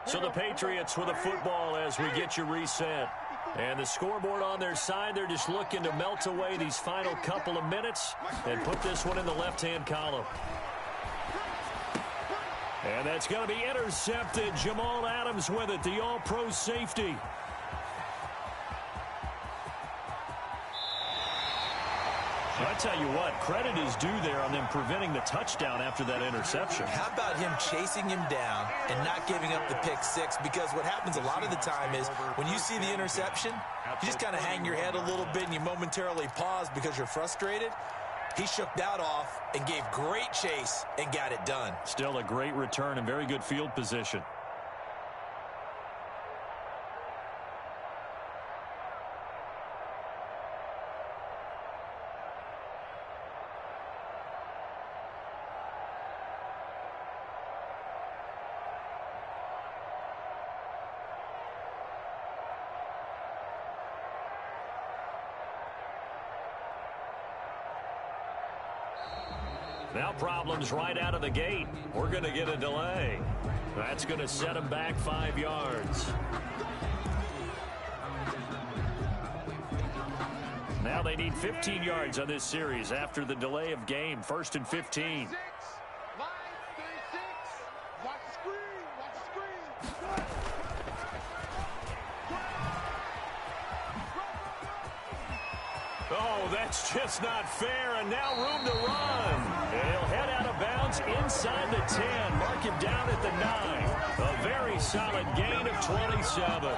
So the Patriots with a football as we get you reset. And the scoreboard on their side, they're just looking to melt away these final couple of minutes and put this one in the left-hand column. And that's going to be intercepted. Jamal Adams with it, the all-pro safety. I tell you what, credit is due there on them preventing the touchdown after that interception. How about him chasing him down and not giving up the pick six? Because what happens a lot of the time is when you see the interception, you just kind of hang your head a little bit and you momentarily pause because you're frustrated. He shook that off and gave great chase and got it done. Still a great return and very good field position. Now problems right out of the gate. We're going to get a delay. That's going to set them back 5 yards. Now they need 15 yards on this series after the delay of game. 1st and 15. Watch the screen. Watch the screen. Oh, that's just not fair, and now room to run. And he'll head out of bounds inside the 10. Mark him down at the 9. A very solid gain of 27.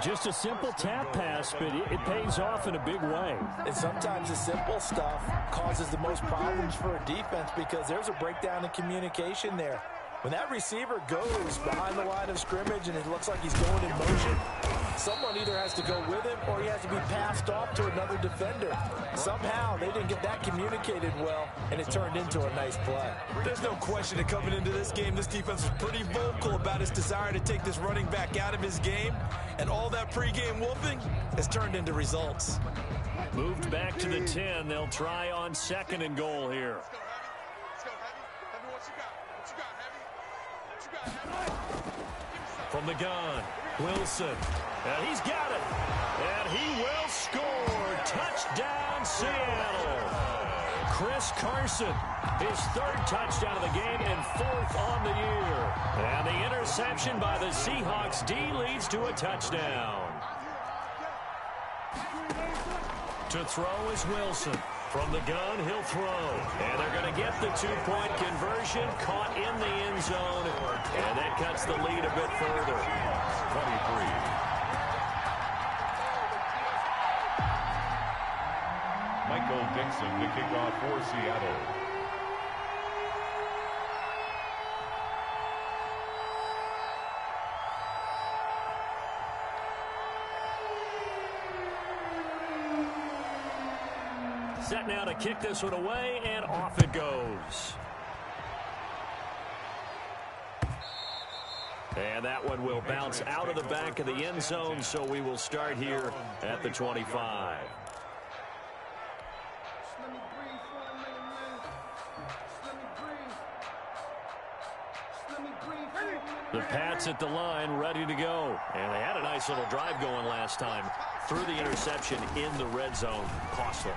Just a simple tap pass, but it pays off in a big way. And sometimes the simple stuff causes the most problems for a defense because there's a breakdown in communication there. When that receiver goes behind the line of scrimmage and it looks like he's going in motion, someone either has to go with him or he has to be passed off to another defender. Somehow they didn't get that communicated well, and it turned into a nice play. There's no question that coming into this game, this defense was pretty vocal about its desire to take this running back out of his game, and all that pregame whooping has turned into results. Moved back to the 10. They'll try on 2nd and goal here. Let's go, Heavy. Heavy, what you got? What you got, Heavy? What you got, Heavy? From the gun, Wilson. And he's got it. And he will score. Touchdown, Seattle. Chris Carson, his 3rd touchdown of the game and 4th on the year. And the interception by the Seahawks D leads to a touchdown. To throw is Wilson. From the gun, he'll throw. And they're going to get the two-point conversion, caught in the end zone, and that cuts the lead a bit further. 23. Michael Dixon to kick off for Seattle. Set now to kick this one away, and off it goes. And that one will bounce out of the back of the end zone, so we will start here at the 25. The Pats at the line, ready to go. And they had a nice little drive going last time. Threw the interception in the red zone. Costly.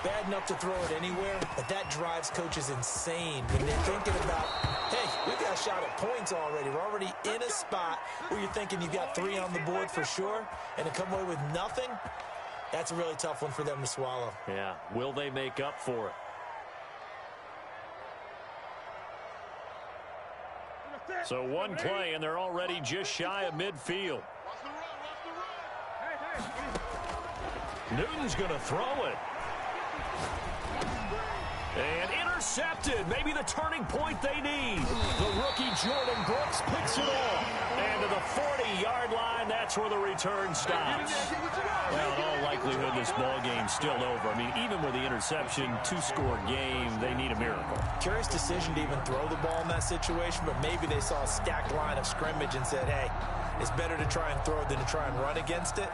Bad enough to throw it anywhere, but that drives coaches insane when they're thinking about, hey, we've got a shot at points already. We're already in a spot where you're thinking you've got 3 on the board for sure, and to come away with nothing, that's a really tough one for them to swallow. Yeah, will they make up for it? So one play, and they're already just shy of midfield. Newton's going to throw it. And intercepted. Maybe the turning point they need. The rookie Jordan Brooks picks it off. And to the 40-yard line, that's where the return stops. Well, in all likelihood, this ball game's still over. I mean, even with the interception, 2-score game, they need a miracle. Curious decision to even throw the ball in that situation, but maybe they saw a stacked line of scrimmage and said, hey, it's better to try and throw than to try and run against it.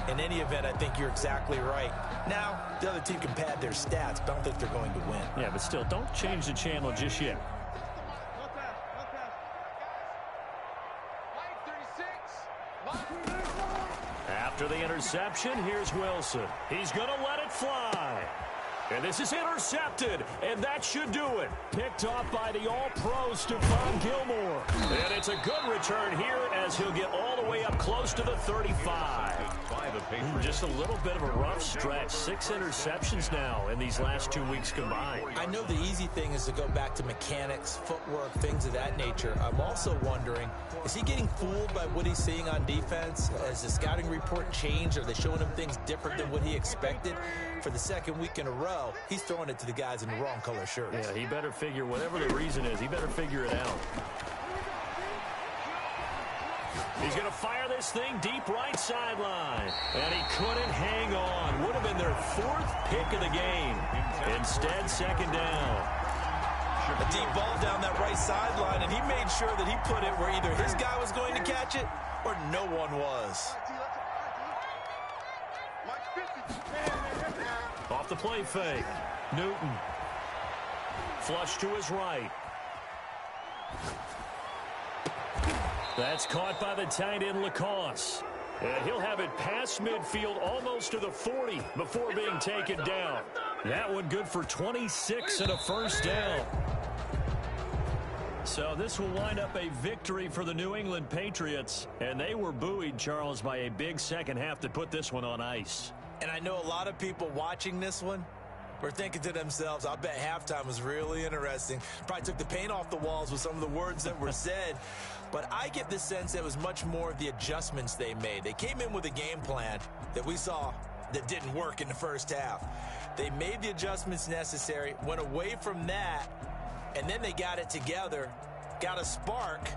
In any event, I think you're exactly right. Now, the other team can pad their stats, but I don't think they're going to win. Yeah, but still, don't change the channel just yet. After the interception, here's Wilson. He's going to let it fly. And this is intercepted, and that should do it. Picked off by the All-Pro Stephon Gilmore. And it's a good return here as he'll get all the way up close to the 35. Just a little bit of a rough stretch. 6 interceptions now in these last 2 weeks combined. I know the easy thing is to go back to mechanics, footwork, things of that nature. I'm also wondering, is he getting fooled by what he's seeing on defense? Has the scouting report changed? Are they showing him things different than what he expected? For the second week in a row, he's throwing it to the guys in the wrong color shirts. Yeah, he better figure, whatever the reason is, he better figure it out. He's going to fire this thing deep right sideline. And he couldn't hang on. Would have been their 4th pick of the game. Instead, second down. A deep ball down that right sideline, and he made sure that he put it where either his guy was going to catch it or no one was. Off the play fake. Newton. Flush to his right. That's caught by the tight end, Lacoste. And he'll have it past midfield almost to the 40 before being taken down. That one good for 26 and a first down. So this will wind up a victory for the New England Patriots. And they were buoyed, Charles, by a big second half that put this one on ice. And I know a lot of people watching this one were thinking to themselves, I bet halftime was really interesting. Probably took the paint off the walls with some of the words that were said. But I get the sense that it was much more of the adjustments they made. They came in with a game plan that we saw that didn't work in the first half. They made the adjustments necessary, went away from that, and then they got it together, got a spark,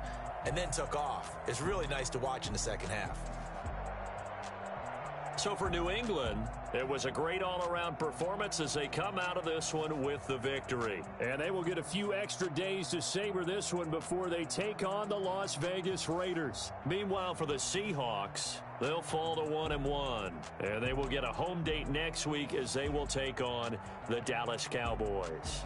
and then took off. It's really nice to watch in the second half. So for New England, it was a great all-around performance as they come out of this one with the victory. And they will get a few extra days to savor this one before they take on the Las Vegas Raiders. Meanwhile, for the Seahawks, they'll fall to 1-1. And they will get a home date next week as they will take on the Dallas Cowboys.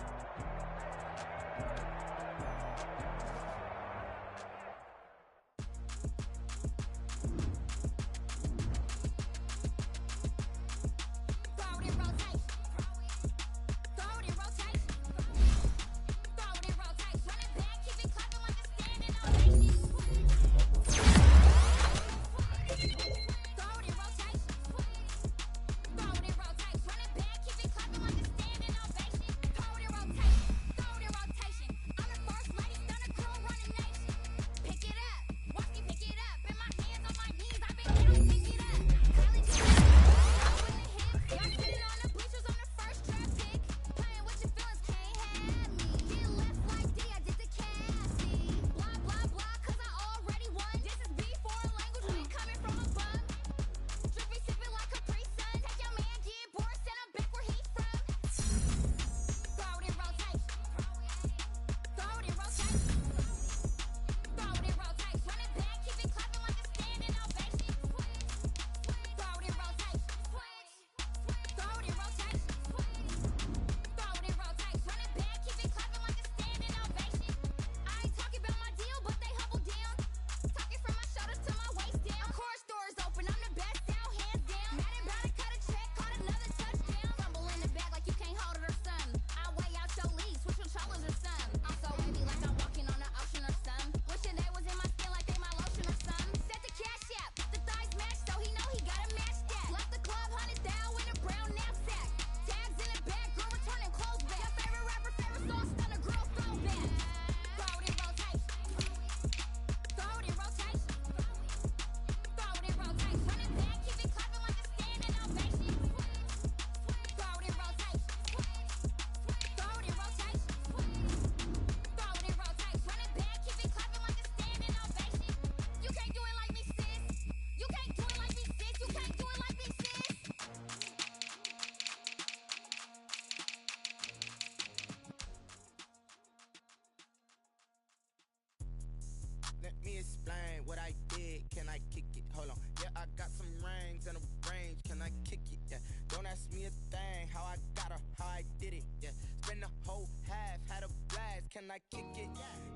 I kick it? Yeah. Don't ask me a thing, how I got her, how I did it. Yeah. Spend the whole half, had a blast. Can I kick it?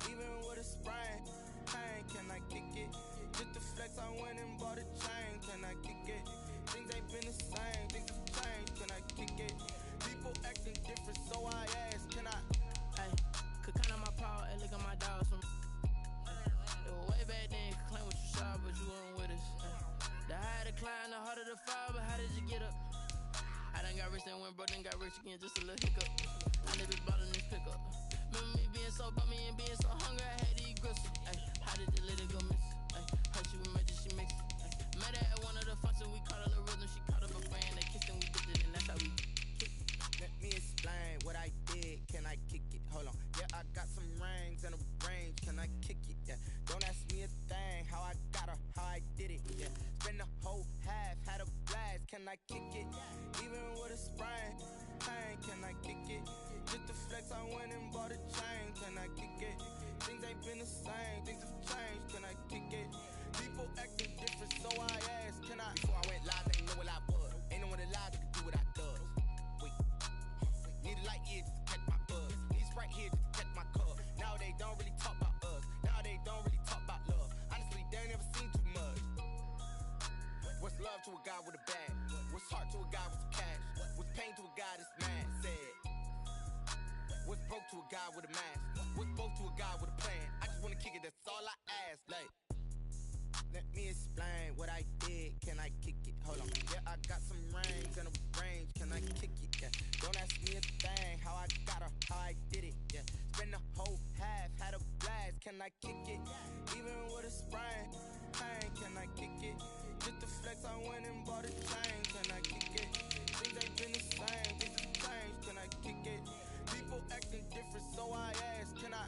Even with a sprain, pain, can I kick it? Just the flex, I went and bought a chain. Can I kick it? Things ain't been the same, things have changed. Can I kick it? People acting different, so I ask, can I? Hey, could count on my power and look at my dogs from. It was way back then, could claim what you saw, but you weren't with us. The higher the climb, the harder the fall, but how did you get up? I done got rich and went broke, then got rich again, just a little hiccup. I live it bottle in this pickup. Remember me being so bummy and being so hungry, I had to eat gristle. Ay, how did the little go miss? Ay, heard she was magic, she mixed. Met her at one of the functions, we caught a little rhythm, she caught up a friend, they kissed and we dipped it, and that's how we Let me explain what I did. Can I kick it? Hold on. Yeah, I got some rings and a range. Can I kick it? Yeah. Don't ask me a thing. How I got her, how I did it. Yeah. Spend the whole half, had a blast. Can I kick it? Even with a sprain, pain. Can I kick it? Just the flex, I went and bought a chain. Can I kick it? Things ain't been the same. Things have changed. Can I kick it? People acting different, so I asked. Can I? Before I went live, they ain't know what I was. Ain't no one alive that could do what I does. Need a light here just to catch my buzz. Need Sprite here just to catch my cup. Now they don't really talk about us. Now they don't really talk about love. Honestly, they ain't never seen too much. What's love to a guy with a bag? What's heart to a guy with some cash? What's pain to a guy that's mad? Said. What's broke to a guy with a mask? What's broke to a guy with a plan? I just wanna kick it, that's all I ask. Like, let me explain what I did. Can I kick it? Hold on. Yeah, I got some rings and a range. Can I kick it? Yeah. Don't ask me a thing. How I got her, how I did it. Yeah. Spend the whole half, had a blast. Can I kick it? Even with a sprain, pain. Can I kick it? Just the flex, I went and bought a chain. Can I kick it? Things ain't been the same. Things have changed. Can I kick it? People acting different, so I ask. Can I?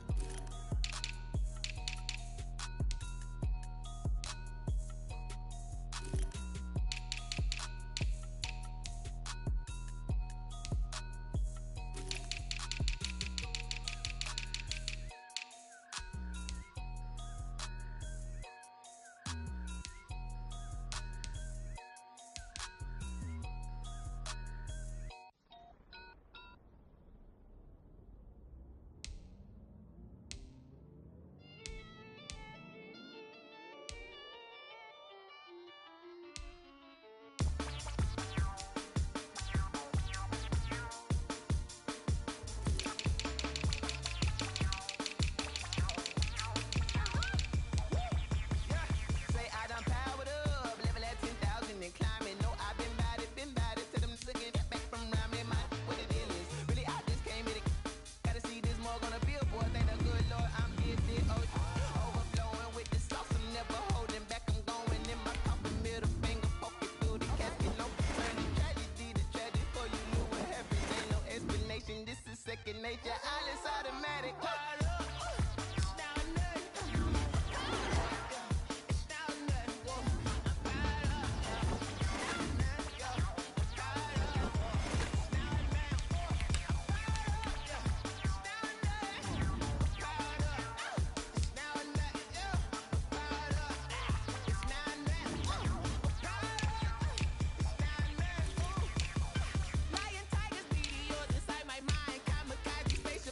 Lion, tigers, meteors inside my mind. Kamikaze space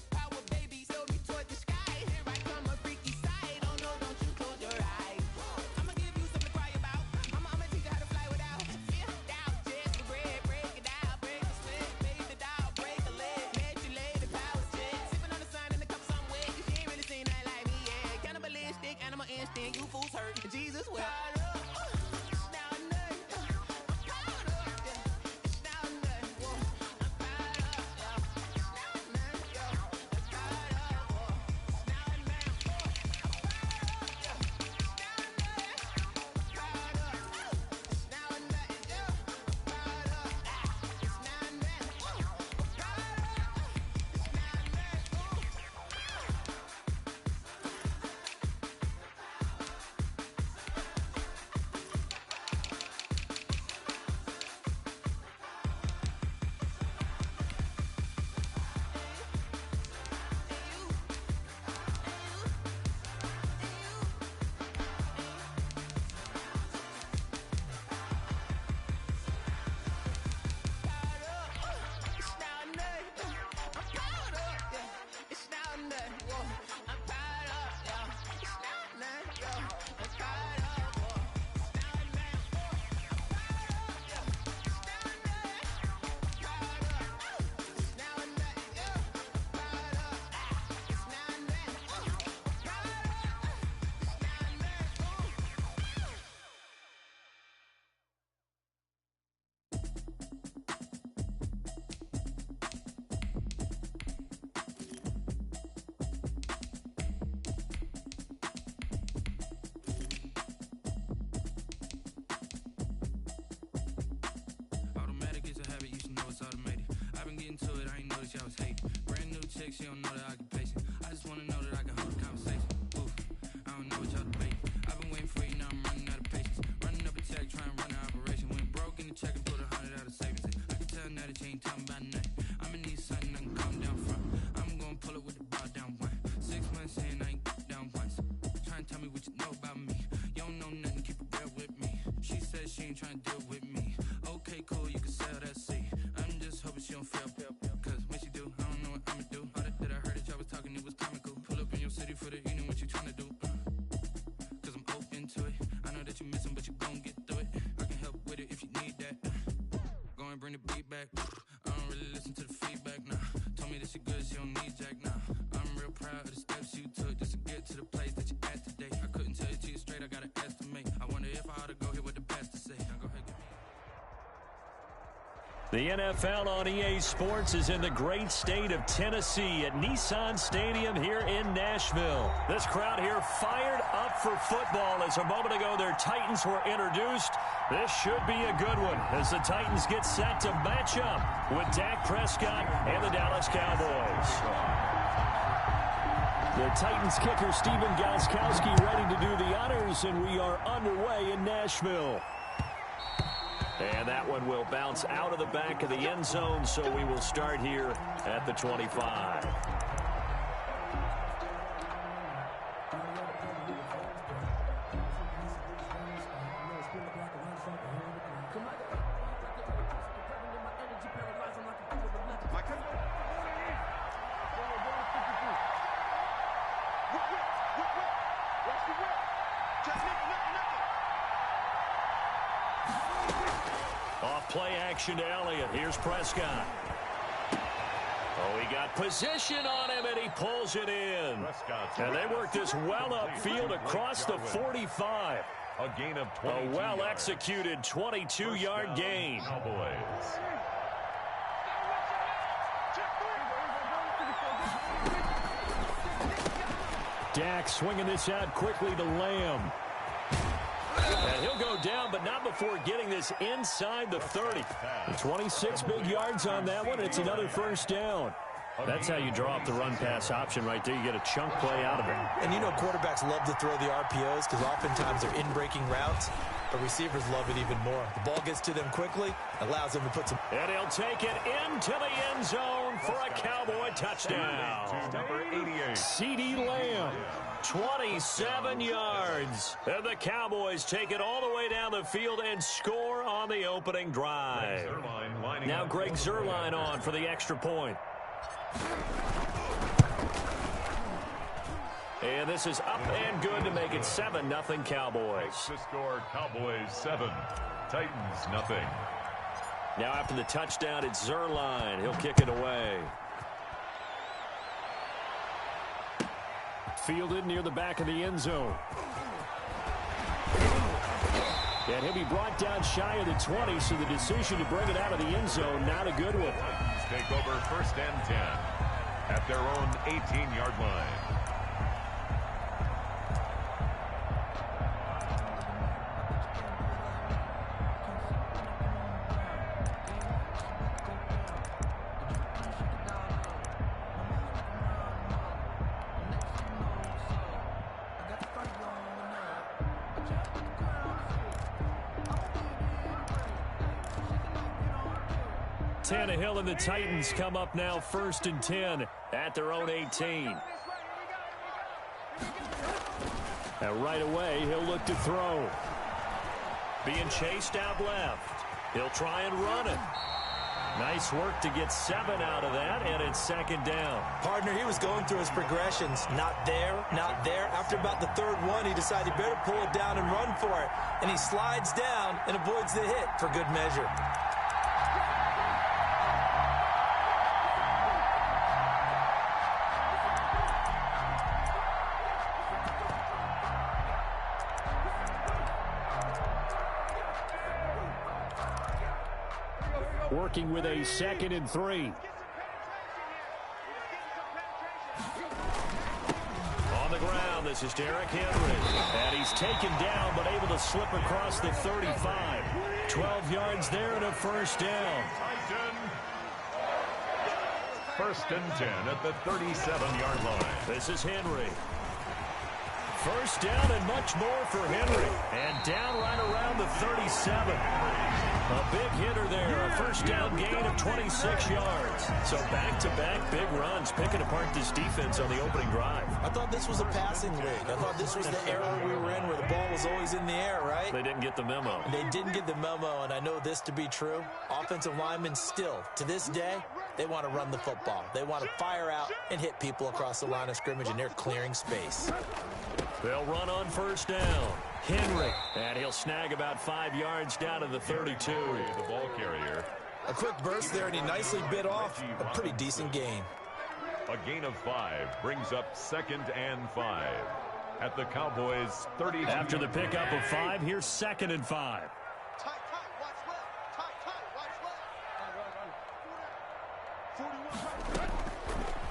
she don't know that I can patient. I just wanna know that I can hold a conversation. Ooh, I don't know what y'all debating. I've been waiting for you, now I'm running out of patience. Running up a check, trying to run an operation. Went broke in the check and put 100 out of savings. I can tell now that you ain't talking about nothing. I'ma need something I can calm down from. I'm gonna pull it with the bar down one. 6 months in, I ain't down once. Trying to tell me what you know about me. You don't know nothing, keep it real with me. She said she ain't trying to deal with me. Okay, cool, you can sell that seat. I'm just hoping she don't fail. Cause when she do, I don't know what I'ma do. All that I heard that y'all was talking, it was comical. Pull up in your city for the evening, what you trying to do? Cause I'm open to it. I know that you missing, but you gon' get through it. I can help with it if you need that. Go and bring the beat back. I don't really listen to the feedback, nah. Told me that she good, she don't need Jack, nah. I'm real proud of the steps you took just to get to the place that you at today. I couldn't tell you to you straight, I gotta estimate. I wonder if I ought to go here with the best to say. Now go ahead, give me. The NFL on EA Sports is in the great state of Tennessee at Nissan Stadium here in Nashville. This crowd here fired up for football as a moment ago their Titans were introduced. This should be a good one as the Titans get set to match up with Dak Prescott and the Dallas Cowboys. The Titans kicker Stephen Gostkowski ready to do the honors, and we are underway in Nashville. And that one will bounce out of the back of the end zone, so we will start here at the 25. Play action to Elliott. Here's Prescott. Oh, he got position on him, and he pulls it in. And they work this well upfield across the 45. A gain of 22 A well-executed 22-yard gain. Cowboys. Dak swinging this out quickly to Lamb. And he'll go down, but not before getting this inside the 30. 26 big yards on that one. It's another first down. That's how you draw up the run-pass option right there. You get a chunk play out of it. And you know quarterbacks love to throw the RPOs because oftentimes they're in-breaking routes, but receivers love it even more. The ball gets to them quickly, allows them to put some... And he'll take it into the end zone for a Cowboy touchdown. Number 88. CeeDee Lamb, 27 yards. And the Cowboys take it all the way down the field and score on the opening drive. Now Greg Zuerlein on for the extra point. And this is up and good to make it 7-0 Cowboys. The score, Cowboys 7, Titans 0. Now after the touchdown, it's Zuerlein. He'll kick it away. Fielded near the back of the end zone. And he'll be brought down shy of the 20, so the decision to bring it out of the end zone, not a good one. Titans take over 1st and 10 at their own 18-yard line. Tannehill and the Titans come up now 1st and 10 at their own 18. And right away, he'll look to throw. Being chased out left. He'll try and run it. Nice work to get 7 out of that, and it's 2nd down. Partner, he was going through his progressions. Not there, not there. After about the 3rd one, he decided he better pull it down and run for it. And he slides down and avoids the hit for good measure. Working with a 2nd and 3. On the ground, this is Derrick Henry. And he's taken down, but able to slip across the 35. 12 yards there and a 1st down. first and 10 at the 37-yard line. This is Henry. First down and much more for Henry. And down right around the 37. A big hitter there. A first down gain of 26 yards. So back-to-back big runs, picking apart this defense on the opening drive. I thought this was a passing league. I thought this was the era we were in where the ball was always in the air, right? They didn't get the memo. They didn't get the memo, and I know this to be true. Offensive linemen still, to this day, they want to run the football. They want to fire out and hit people across the line of scrimmage, and they're clearing space. They'll run on first down. Henry. And he'll snag about 5 yards down to the 32. The ball carrier. A quick burst there, and he nicely bit off a pretty decent gain. A gain of 5 brings up 2nd and 5 at the Cowboys' 32. After the pickup of 5, here's 2nd and 5.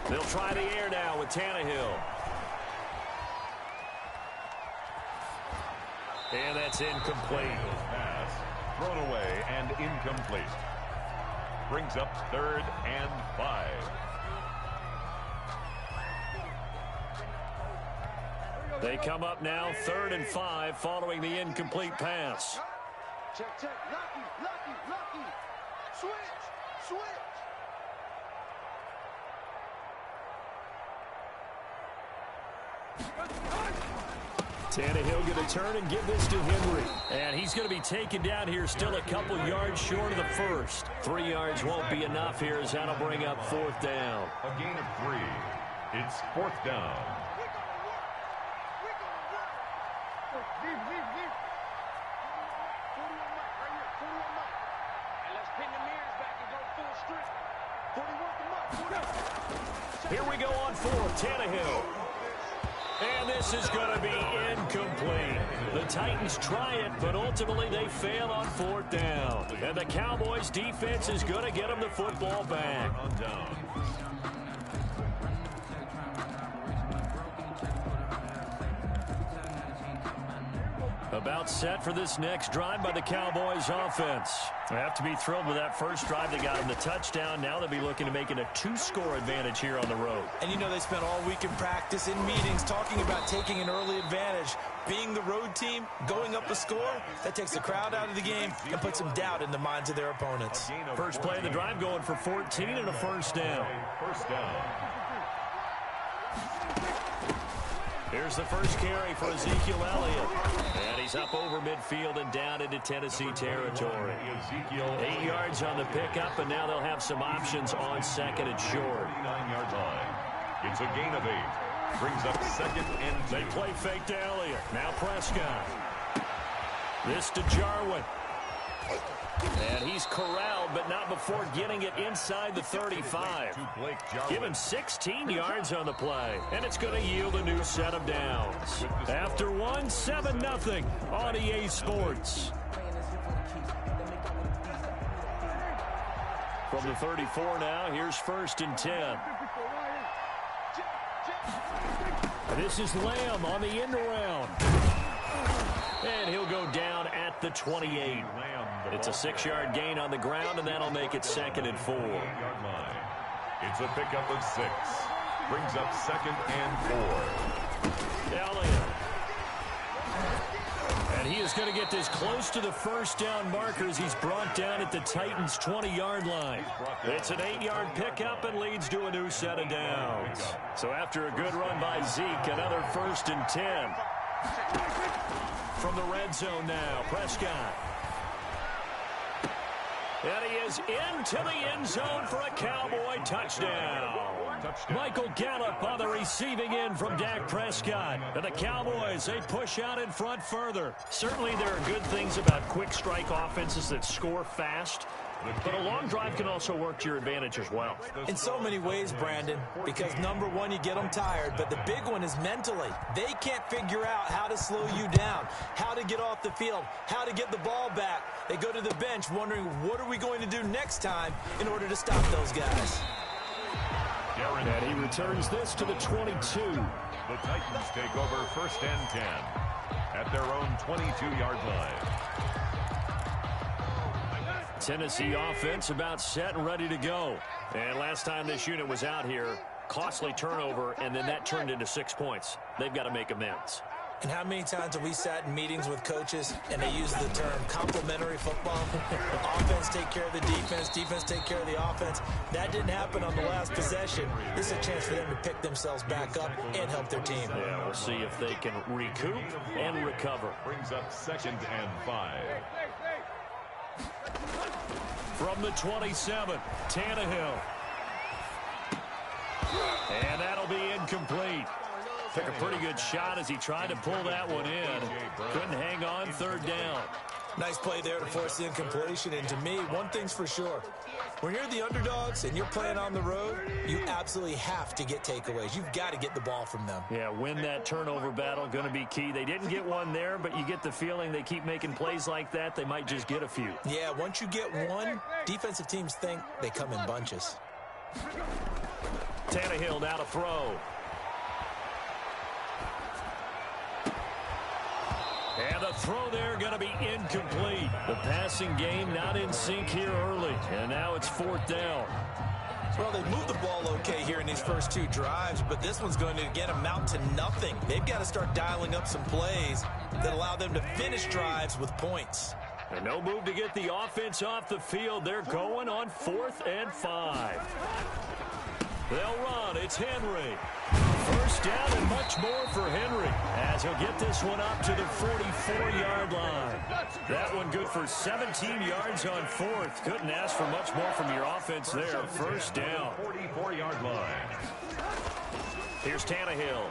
They'll try the air now with Tannehill. And that's incomplete. Pass thrown away and incomplete. Brings up 3rd and 5. They come up now 3rd and 5 following the incomplete pass. Check. Lucky. Switch. Tannehill going to turn and give this to Henry. And he's going to be taken down here, still a couple yards short of the first. 3 yards won't be enough here as that'll bring up 4th down. A gain of 3. It's 4th down. Here we go on 4th, Tannehill. And this is going to be incomplete. The Titans try it, but ultimately they fail on 4th down. And the Cowboys defense is going to get them the football back. On down. About set for this next drive by the Cowboys offense. They have to be thrilled with that first drive. They got them the touchdown. Now they'll be looking to make it a 2-score advantage here on the road. And you know they spent all week in practice, in meetings, talking about taking an early advantage. Being the road team, going up a score, that takes the crowd out of the game and puts some doubt in the minds of their opponents. First play of the drive going for 14 and a first down. First down. Here's the first carry for Ezekiel Elliott. And he's up over midfield and down into Tennessee territory. 8 yards on the pickup, and now they'll have some options on 2nd and short. 39-yard line. It's a gain of 8. Brings up 2nd and 2. They play fake to Elliott. Now Prescott. This to Jarwin. And he's corralled, but not before getting it inside the 35. Give him 16 yards on the play, and it's going to yield a new set of downs. After 1, 7-0 on EA Sports. From the 34 now, here's 1st and 10. This is Lamb on the end around. And he'll go down at the 28. It's a 6-yard gain on the ground, and that'll make it 2nd and 4. It's a pickup of 6. Brings up 2nd and 4. Elliott. And he is going to get this close to the first down marker as he's brought down at the Titans' 20-yard line. It's an 8-yard pickup and leads to a new set of downs. So after a good run by Zeke, another 1st and 10. From the red zone now, Prescott. And he is into the end zone for a Cowboy touchdown. Michael Gallup on the receiving end from Dak Prescott. And the Cowboys, they push out in front further. Certainly there are good things about quick strike offenses that score fast. But a long drive can also work to your advantage as well. In so many ways, Brandon, because number one, you get them tired, but the big one is mentally. They can't figure out how to slow you down, how to get off the field, how to get the ball back. They go to the bench wondering, what are we going to do next time in order to stop those guys? And he returns this to the 22. The Titans take over 1st and 10 at their own 22-yard line. Tennessee offense about set and ready to go. And last time this unit was out here, costly turnover, and then that turned into 6 points. They've got to make amends. And how many times have we sat in meetings with coaches and they use the term complementary football? Offense take care of the defense, defense take care of the offense. That didn't happen on the last possession. This is a chance for them to pick themselves back up and help their team. Yeah, we'll see if they can recoup and recover. Brings up 2nd and 5. From the 27, Tannehill. And that'll be incomplete. Took a pretty good shot as he tried to pull that one in. Couldn't hang on, 3rd down. Nice play there to force the incompletion. And to me, one thing's for sure. When you're the underdogs and you're playing on the road, you absolutely have to get takeaways. You've got to get the ball from them. Yeah, win that turnover battle, going to be key. They didn't get one there, but you get the feeling they keep making plays like that, they might just get a few. Yeah, once you get one, defensive teams think they come in bunches. Tannehill now to throw. And the throw there going to be incomplete. The passing game not in sync here early. And now it's 4th down. Well, they moved the ball okay here in these first 2 drives, but this one's going to, again, amount to nothing. They've got to start dialing up some plays that allow them to finish drives with points. And no move to get the offense off the field. They're going on 4th and 5. They'll run. It's Henry. 1st down and much more for Henry as he'll get this one up to the 44-yard line. That one good for 17 yards on 4th. Couldn't ask for much more from your offense there. 1st down. 44-yard line. Here's Tannehill.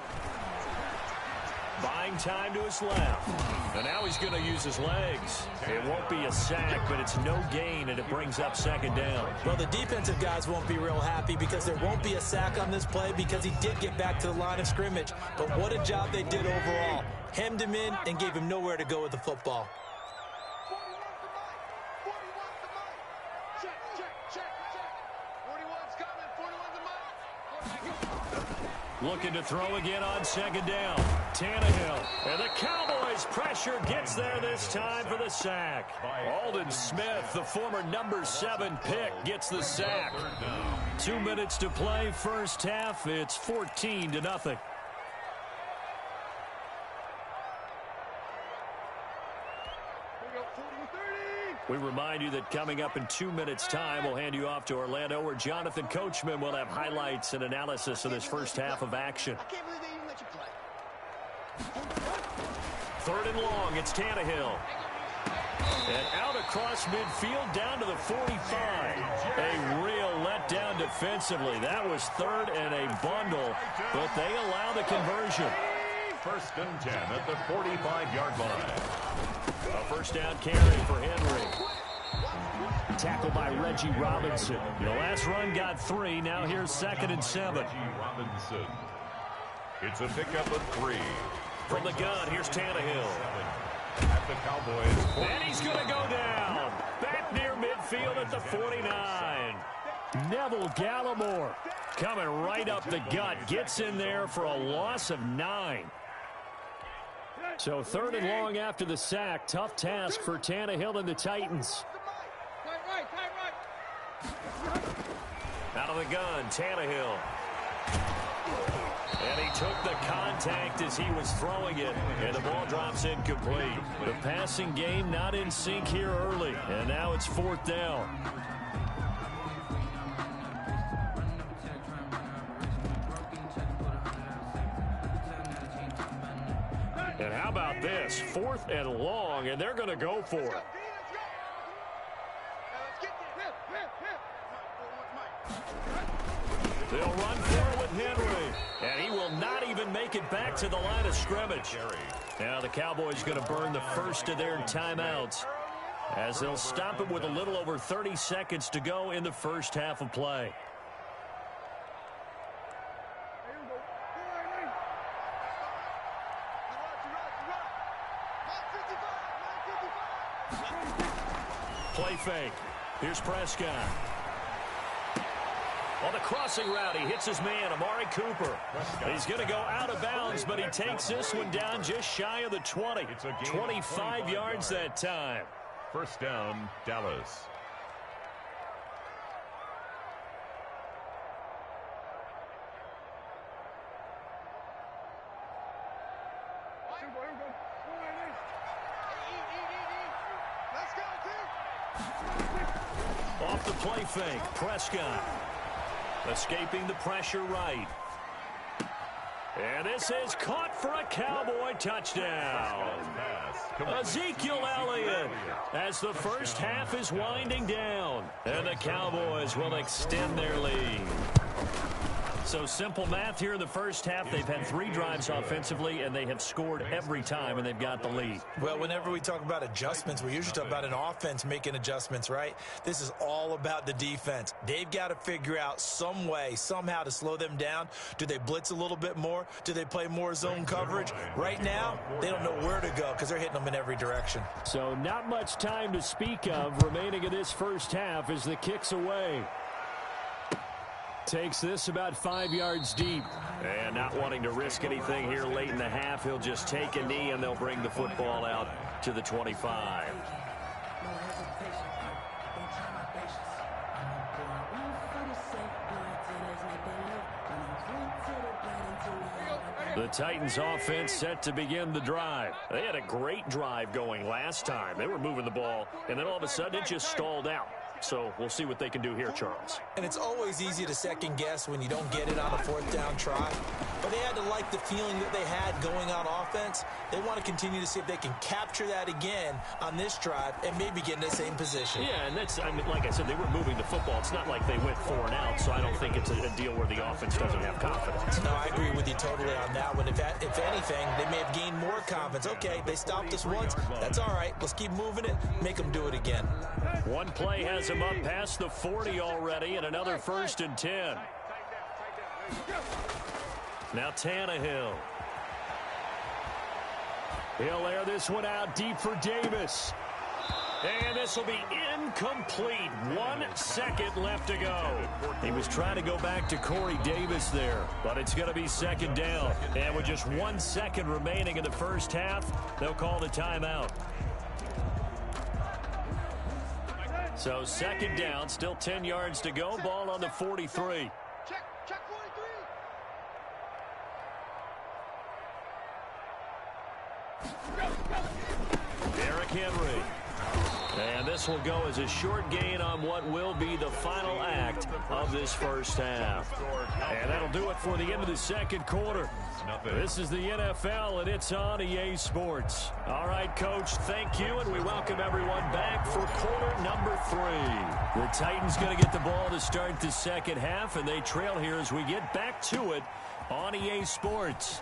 Buying time to his left. And now he's going to use his legs. It won't be a sack, but it's no gain, and it brings up 2nd down. Well, the defensive guys won't be real happy because there won't be a sack on this play because he did get back to the line of scrimmage. But what a job they did overall. Hemmed him in and gave him nowhere to go with the football. Looking to throw again on 2nd down. Tannehill. And the Cowboys pressure gets there this time for the sack. Aldon Smith, the former number 7 pick, gets the sack. 2 minutes to play, 1st half. It's 14-0. We remind you that coming up in 2 minutes' time, we'll hand you off to Orlando, where Jonathan Coachman will have highlights and analysis of this 1st half of action. I can't believe they even let you play. 3rd and long, it's Tannehill. And out across midfield down to the 45. A real letdown defensively. That was 3rd and a bundle, but they allow the conversion. 1st and 10 at the 45-yard line. A 1st down carry for Henry. Tackled by Reggie Robinson. The last run got 3. Now here's 2nd and 7. Reggie Robinson. It's a pickup of 3. From the gun, here's Tannehill. At the Cowboys. And he's going to go down. Back near midfield at the 49. Neville Gallimore coming right up the gut. Gets in there for a loss of 9. So 3rd and long after the sack. Tough task for Tannehill and the Titans. Out of the gun, Tannehill. And he took the contact as he was throwing it, and the ball drops incomplete. The passing game not in sync here early, and now it's 4th down. And how about this? 4th and long, and they're going to go for it. They'll run for it with Henry. And he will not even make it back to the line of scrimmage. Now the Cowboys going to burn the first of their timeouts as they'll stop it with a little over 30 seconds to go in the 1st half of play. Play fake. Here's Prescott. On the crossing route, he hits his man, Amari Cooper. He's going to go out of bounds, but he takes this one down just shy of the 20. 25 yards that time. 1st down, Dallas. Off the play fake, Prescott. Escaping the pressure right. And this is caught for a Cowboy touchdown. Ezekiel Elliott as the first half is winding down. And the Cowboys will extend their lead. So simple math here in the first half. They've had 3 drives offensively, and they have scored every time, and they've got the lead. Well, whenever we talk about adjustments, we usually talk about an offense making adjustments, right? This is all about the defense. They've got to figure out some way, somehow to slow them down. Do they blitz a little bit more? Do they play more zone coverage? Right now, they don't know where to go because they're hitting them in every direction. So not much time to speak of remaining in this first half as the kick's away. Takes this about 5 yards deep. And not wanting to risk anything here late in the half, he'll just take a knee and they'll bring the football out to the 25. The Titans offense set to begin the drive. They had a great drive going last time. They were moving the ball, and then all of a sudden it just stalled out. So we'll see what they can do here, Charles. And it's always easy to second guess when you don't get it on a 4th down try. But they had to like the feeling that they had going on offense. They want to continue to see if they can capture that again on this drive and maybe get in the same position. Yeah, and that's, I mean, like I said, they were moving the football. It's not like they went 4 and out, so I don't think it's a deal where the offense doesn't have confidence. No, I agree with you totally on that one. If anything, they may have gained more confidence. Okay, they stopped us once. That's all right. Let's keep moving it. Make them do it again. One play has him up past the 40 already, and another 1st and 10. Now Tannehill. He'll air this one out deep for Davis. And this will be incomplete. 1 second left to go. He was trying to go back to Corey Davis there, but it's going to be 2nd down. And with just 1 second remaining in the first half, they'll call the timeout. So 2nd down, still 10 yards to go. Ball on the 43. Check 43. Derrick Henry. And this will go as a short gain on what will be the final act of this first half. And that'll do it for the end of the 2nd quarter. This is the NFL, and it's on EA Sports. All right, Coach, thank you, and we welcome everyone back for quarter number 3. The Titans going to get the ball to start the 2nd half, and they trail here as we get back to it on EA Sports.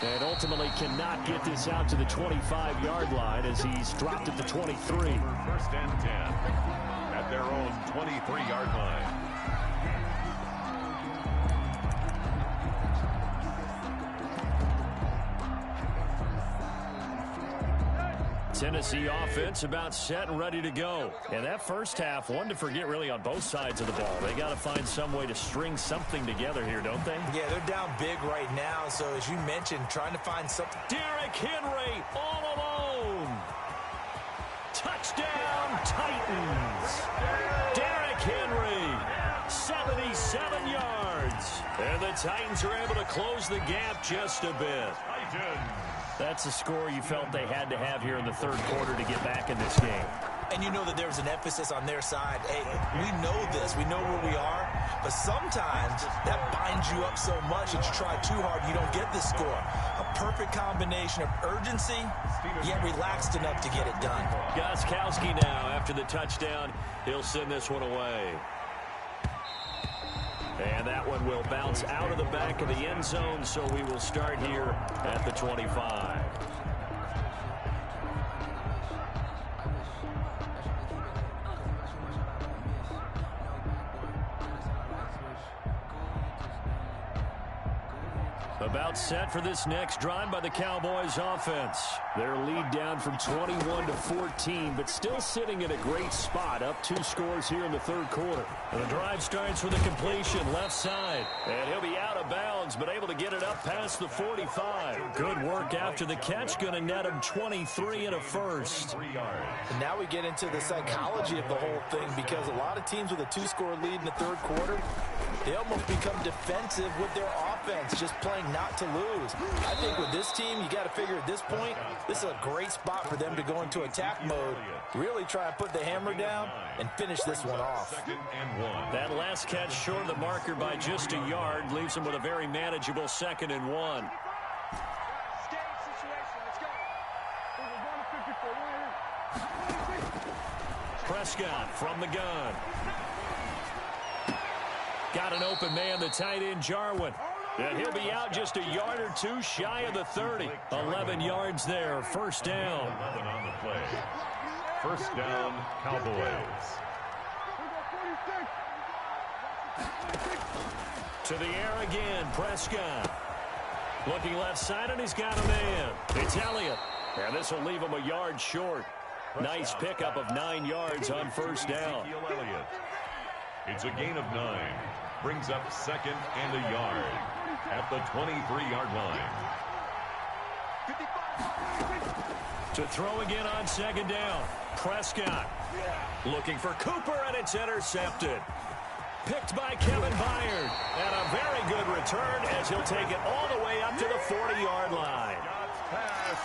And ultimately cannot get this out to the 25-yard line as he's dropped at the 23. 1st and 10 at their own 23-yard line. Tennessee offense about set and ready to go. And that first half, one to forget really on both sides of the ball. They got to find some way to string something together here, don't they? Yeah, they're down big right now. So as you mentioned, trying to find something. Derrick Henry all alone. Touchdown Titans. Derrick Henry, 77 yards. And the Titans are able to close the gap just a bit. Titans. That's a score you felt they had to have here in the 3rd quarter to get back in this game. And you know that there's an emphasis on their side. Hey, we know this. We know where we are. But sometimes that binds you up so much that you try too hard, you don't get the score. A perfect combination of urgency, yet relaxed enough to get it done. Gostkowski now after the touchdown. He'll send this one away. And that one will bounce out of the back of the end zone, so we will start here at the 25. About set for this next drive by the Cowboys offense. Their lead down from 21 to 14, but still sitting in a great spot, up 2 scores here in the 3rd quarter. And the drive starts with a completion left side. And he'll be out of bounds, but able to get it up past the 45. Good work after the catch, going to net him 23 and a first. And now we get into the psychology of the whole thing, because a lot of teams with a 2-score lead in the 3rd quarter, they almost become defensive with their offense. offense, just playing not to lose. I think with this team, you got to figure at this point, this is a great spot for them to go into attack mode, really try and put the hammer down and finish this one off. That last catch short of the marker by just a yard leaves them with a very manageable 2nd and 1. Prescott from the gun. Got an open man, the tight end, Jarwin. And he'll be out just a yard or two shy of the 30. 11 yards there, first down. 11 on the play. First down, Cowboys. To the air again, Prescott. Looking left side, and he's got a man. It's Elliott. And this will leave him a yard short. Nice pickup of 9 yards on first down. It's a gain of 9. Brings up 2nd and a yard at the 23-yard line. To throw again on 2nd down. Prescott looking for Cooper, and it's intercepted. Picked by Kevin Byard. And a very good return as he'll take it all the way up to the 40-yard line.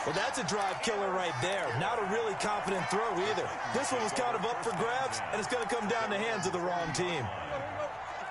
Well, that's a drive killer right there. Not a really confident throw either. This one was kind of up for grabs, and it's going to come down the hands of the wrong team.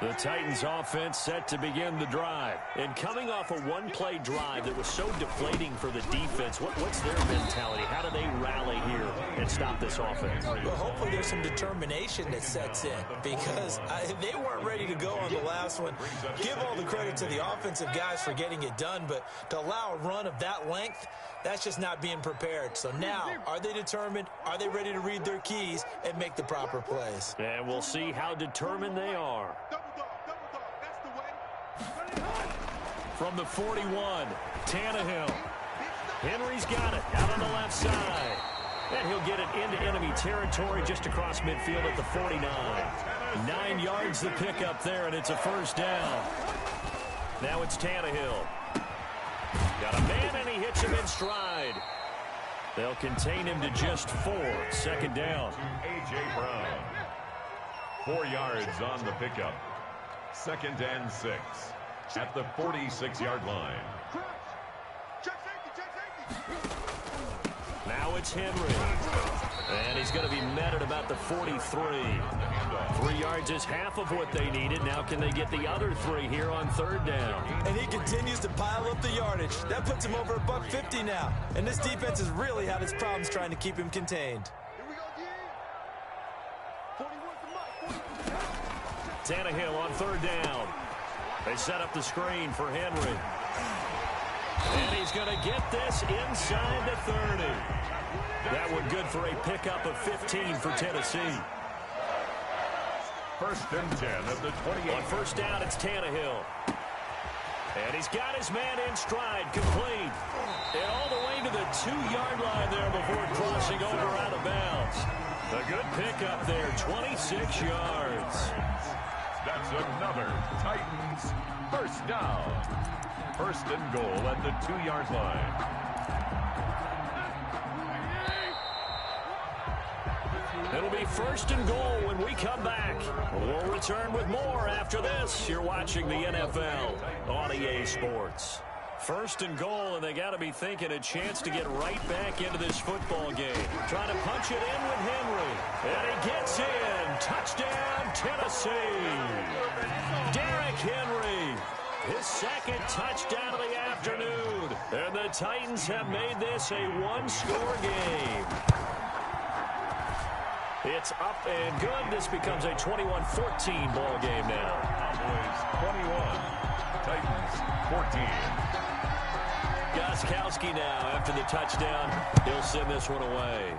The Titans offense set to begin the drive. And coming off a one-play drive that was so deflating for the defense, what's their mentality? How do they rally here and stop this offense? Well, hopefully there's some determination that sets in because they weren't ready to go on the last one. Give all the credit to the offensive guys for getting it done, but to allow a run of that length, that's just not being prepared. So now, are they determined? Are they ready to read their keys and make the proper plays? And we'll see how determined they are. From the 41, Tannehill. Henry's got it out on the left side. And he'll get it into enemy territory just across midfield at the 49. 9 yards the pickup there, and it's a first down. Now it's Tannehill. Got a man, and he hits him in stride. They'll contain him to just 4. 2nd down. A.J. Brown. 4 yards on the pickup. 2nd and 6 at the 46-yard line. Now it's Henry. And he's going to be met at about the 43. 3 yards is half of what they needed. Now can they get the other 3 here on 3rd down? And he continues to pile up the yardage. That puts him over $150 now. And this defense has really had its problems trying to keep him contained. Tannehill on 3rd down. They set up the screen for Henry. And he's going to get this inside the 30. That one good for a pickup of 15 for Tennessee. 1st and 10 at the 28. On 1st down, it's Tannehill. And he's got his man in stride, complete. And all the way to the 2-yard line there before crossing over out of bounds. A good pickup there, 26 yards. That's another Titans first down. 1st and goal at the 2-yard line. It'll be 1st and goal when we come back. We'll return with more after this. You're watching the NFL on EA Sports. 1st and goal, and they got to be thinking a chance to get right back into this football game. Trying to punch it in with Henry. And he gets in. Touchdown, Tennessee. Derrick Henry. His 2nd touchdown of the afternoon. And the Titans have made this a one-score game. It's up and good. This becomes a 21-14 ball game now. Cowboys 21, Titans 14. Gostkowski now after the touchdown. He'll send this one away.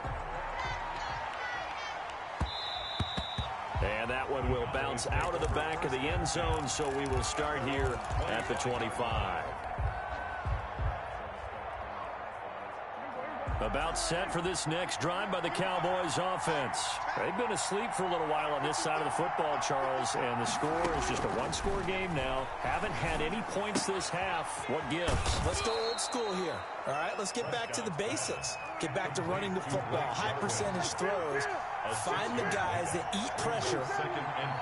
And that one will bounce out of the back of the end zone, so we will start here at the 25. About set for this next drive by the Cowboys offense. They've been asleep for a little while on this side of the football, Charles, and the score is just a one-score game now. Haven't had any points this half. What gives? Let's go old school here. All right, let's get back to the basics. Get back to running the football, high percentage throws, Find the guys that eat pressure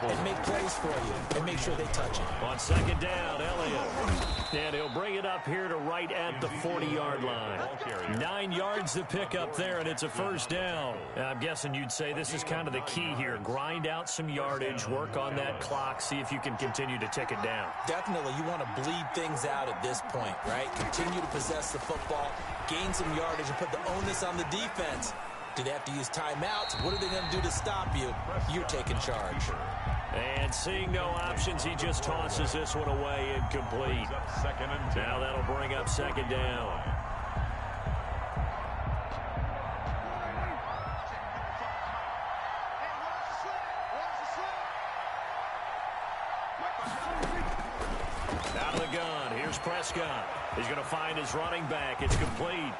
and make plays for you and make sure they touch it. On second down, Elliott. And he'll bring it up here to right at the 40-yard line. 9 yards to pick up there, and it's a first down. I'm guessing you'd say this is kind of the key here. Grind out some yardage, work on that clock, see if you can continue to tick it down. Definitely, you want to bleed things out at this point, right? Continue to possess the football, gain some yardage, and put the onus on the defense. Do they have to use timeouts? What are they going to do to stop you? You're taking charge. And seeing no options, he just tosses this one away, incomplete. Now that'll bring up second down. Out of the gun, here's Prescott. He's going to find his running back. It's complete.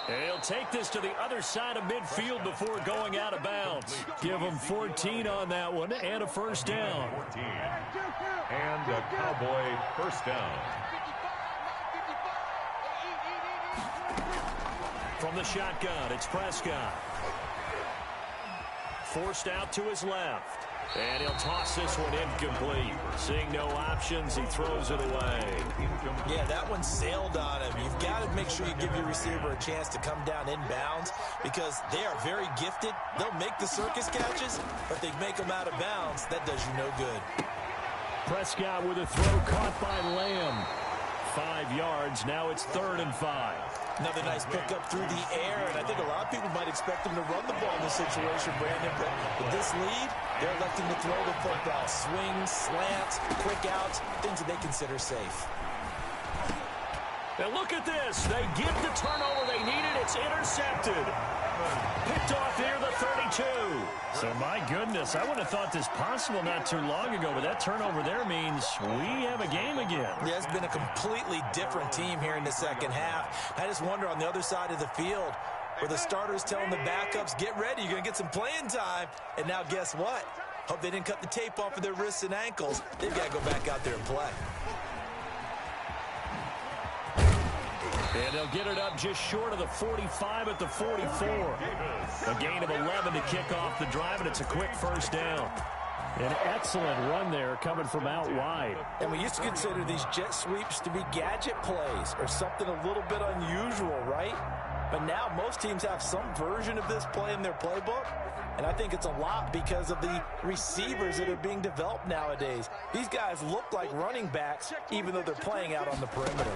And he'll take this to the other side of midfield before going out of bounds. Give him 14 on that one and a first down. 14. And a Cowboy first down. From the shotgun, it's Prescott. Forced out to his left. And he'll toss this one incomplete. Seeing no options, he throws it away. Yeah, that one sailed on him. You've got to make sure you give your receiver a chance to come down inbounds because they are very gifted. They'll make the circus catches, but they make them out of bounds. That does you no good. Prescott with a throw caught by Lamb. 5 yards. Now it's 3rd and 5. Another nice pickup through the air, and I think a lot of people might expect him to run the ball in this situation, Brandon, but with this lead, they're electing to throw the football. Swings, slants, quick outs, things that they consider safe. Now look at this. They get the turnover they needed. It's intercepted. Picked off near the 32. So, my goodness, I wouldn't have thought this possible not too long ago, but that turnover there means we have a game again. Yeah, it's been a completely different team here in the second half. I just wonder on the other side of the field, where the starters telling the backups, get ready, you're going to get some playing time. And now guess what? Hope they didn't cut the tape off of their wrists and ankles. They've got to go back out there and play. And they'll get it up just short of the 45 at the 44. A gain of 11 to kick off the drive, and it's a quick first down. An excellent run there coming from out wide. And we used to consider these jet sweeps to be gadget plays or something a little bit unusual, right? But now most teams have some version of this play in their playbook. And I think it's a lot because of the receivers that are being developed nowadays. These guys look like running backs even though they're playing out on the perimeter.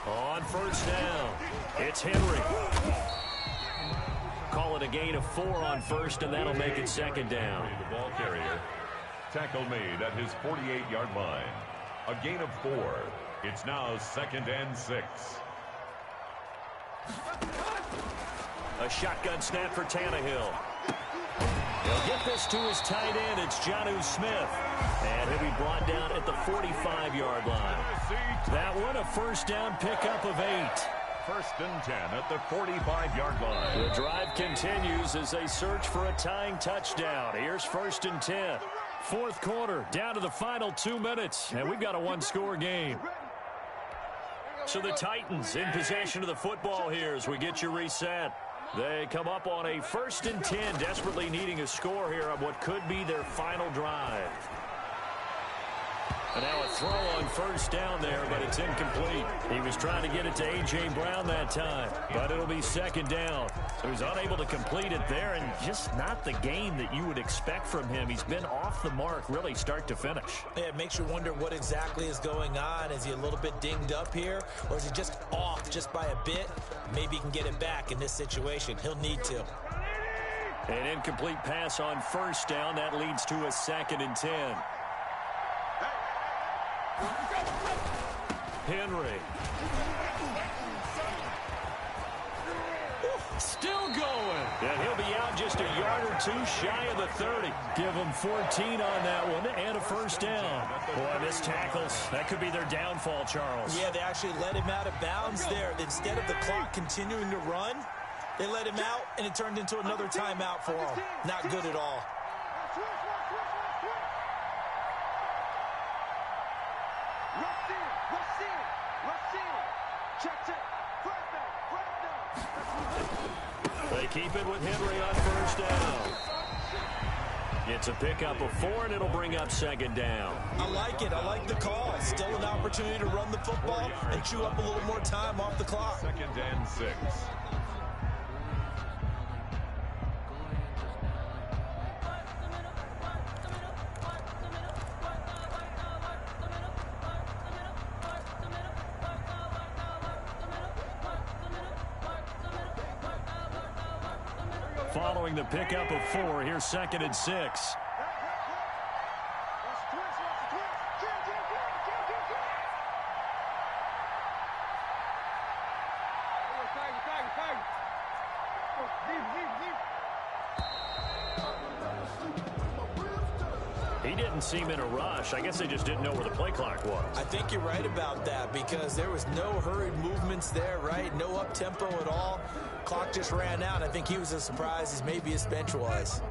On first down, it's Henry. Call it a gain of 4 on first, and that'll make it second down. The ball carrier. Tackle made at his 48-yard line. A gain of 4. It's now 2nd and 6. A shotgun snap for Tannehill. He'll get this to his tight end. It's Jonnu Smith. And he'll be brought down at the 45-yard line. That one, a first down pickup of 8. 1st and 10 at the 45-yard line. The drive continues as they search for a tying touchdown. Here's 1st and 10. 4th quarter, down to the final 2 minutes. And we've got a one-score game. So the Titans in possession of the football here as we get you reset. They come up on a 1st and 10, desperately needing a score here on what could be their final drive. And now a throw on first down there, but it's incomplete. He was trying to get it to A.J. Brown that time, but it'll be second down. So he's unable to complete it there, and just not the game that you would expect from him. He's been off the mark, really, start to finish. Yeah, it makes you wonder what exactly is going on. Is he a little bit dinged up here, or is he just off just by a bit? Maybe he can get it back in this situation. He'll need to. An incomplete pass on first down. That leads to a 2nd and 10. Henry. Still going. And he'll be out just a yard or 2 shy of the 30. Give him 14 on that one and a first down. Boy, this tackles. That could be their downfall, Charles. Yeah, they actually let him out of bounds there. Instead of the clock continuing to run, they let him out, and it turned into another timeout for him. Not good at all. They keep it with Henry on first down. It's a pickup of 4, and it'll bring up second down. I like it. I like the call. Still an opportunity to run the football and chew up a little more time off the clock. 2nd and 6. Following the pickup of 4, here's 2nd and 6. He didn't seem in a rush. I guess they just didn't know where the play clock was. I think you're right about that because there was no hurried movements there, right? No up-tempo at all. Clock just ran out. I think he was as surprised as maybe his bench was.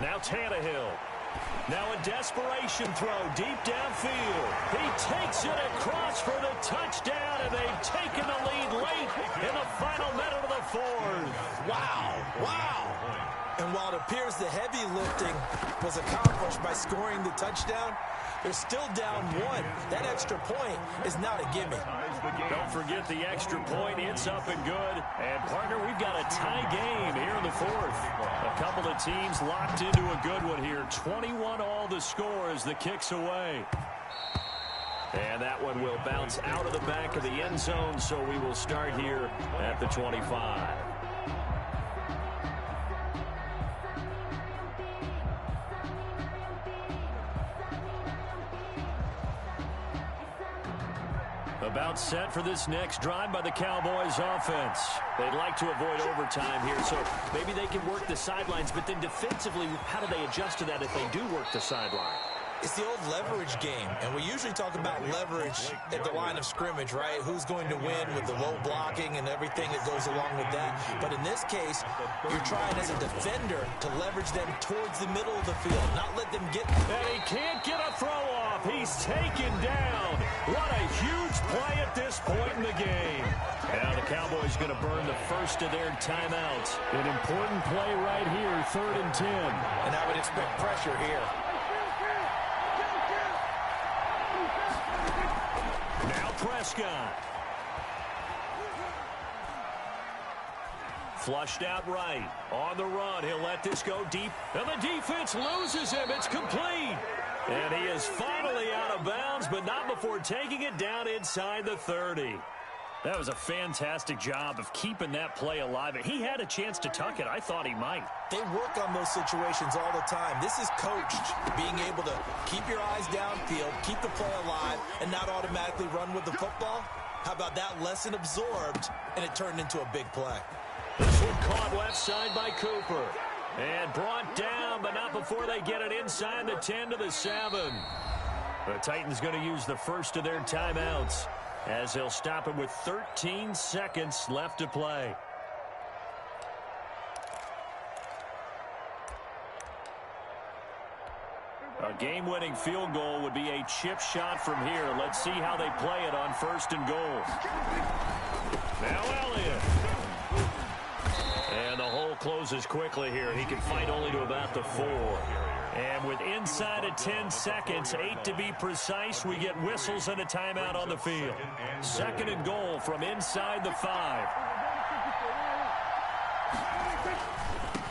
Now Tannehill. Now a desperation throw deep downfield. He takes it across for the touchdown, and they've taken the lead late in the final minute of the 4th. Wow. Wow. And while it appears the heavy lifting was accomplished by scoring the touchdown, they're still down 1. That extra point is not a gimme. Don't forget the extra point. It's up and good. And, partner, we've got a tie game here in the 4th. A couple of teams locked into a good one here. 21 all the score as the kick's away. And that one will bounce out of the back of the end zone, so we will start here at the 25. About set for this next drive by the Cowboys offense. They'd like to avoid overtime here, so maybe they can work the sidelines, but then defensively, how do they adjust to that if they do work the sideline? It's the old leverage game, and we usually talk about leverage at the line of scrimmage, right? Who's going to win with the low blocking and everything that goes along with that. But in this case, you're trying as a defender to leverage them towards the middle of the field, not let them get... And he can't get a throw off. He's taken down. What a huge play at this point in the game. Now the Cowboys going to burn the first of their timeouts. An important play right here, 3rd and 10. And I would expect pressure here. Now Prescott. Flushed out right. On the run. He'll let this go deep. And the defense loses him. It's complete. And he is finally out of bounds, but not before taking it down inside the 30. That was a fantastic job of keeping that play alive. He had a chance to tuck it. I thought he might. They work on those situations all the time. This is coached, being able to keep your eyes downfield, keep the play alive, and not automatically run with the football. How about that lesson absorbed, and it turned into a big play? This one caught left side by Cooper. And brought down, but not before they get it inside the 10 to the 7. The Titans going to use the first of their timeouts as they'll stop it with 13 seconds left to play. A game-winning field goal would be a chip shot from here. Let's see how they play it on 1st and goal. Now Elliott. And the hole closes quickly here. He can fight only to about the 4. And with inside of 10 seconds, 8 to be precise, we get whistles and a timeout on the field. 2nd and goal from inside the 5.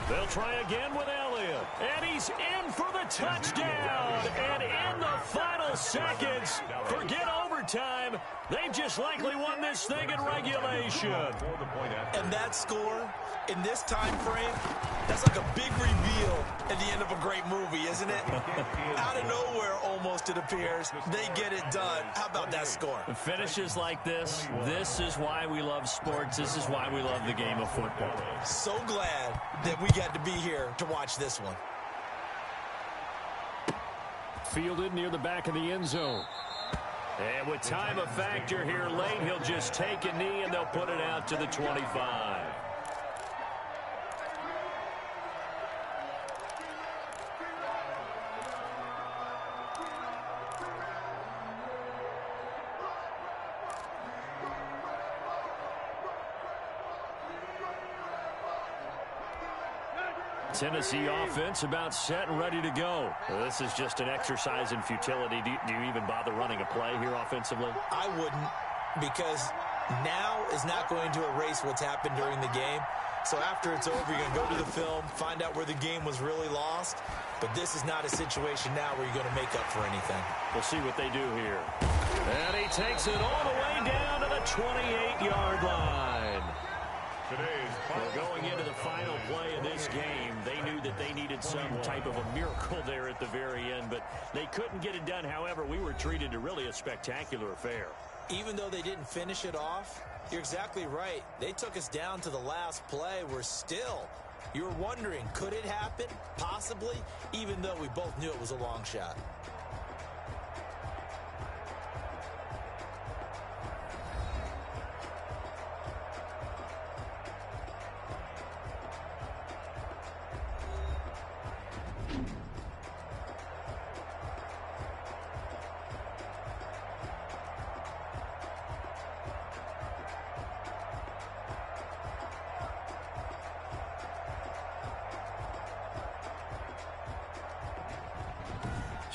They'll try again with Elliott. And he's in for the touchdown. And in the final seconds, forget overtime. They've just likely won this thing in regulation. And that score in this time frame, that's like a big reveal at the end of a great movie, isn't it? Out of nowhere, almost, it appears, they get it done. How about that score? Finishes like this is why we love sports. This is why we love the game of football. So glad that we got to be here to watch this one. Fielded near the back of the end zone. And with time a factor here late, he'll just take a knee and they'll put it out to the 25. Tennessee offense about set and ready to go. Well, this is just an exercise in futility. Do you even bother running a play here offensively? I wouldn't, because now is not going to erase what's happened during the game. So after it's over, you're going to go to the film, find out where the game was really lost. But this is not a situation now where you're going to make up for anything. We'll see what they do here. And he takes it all the way down to the 28-yard line. Well, going into the final play of this game, they knew that they needed some type of a miracle there at the very end, but they couldn't get it done. However, we were treated to really a spectacular affair. Even though they didn't finish it off, you're exactly right. They took us down to the last play. We're still, you're wondering, could it happen? Possibly, even though we both knew it was a long shot.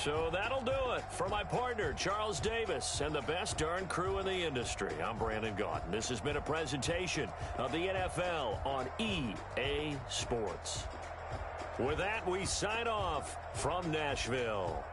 So that'll do it for my partner, Charles Davis, and the best darn crew in the industry. I'm Brandon Gaudin. This has been a presentation of the NFL on EA Sports. With that, we sign off from Nashville.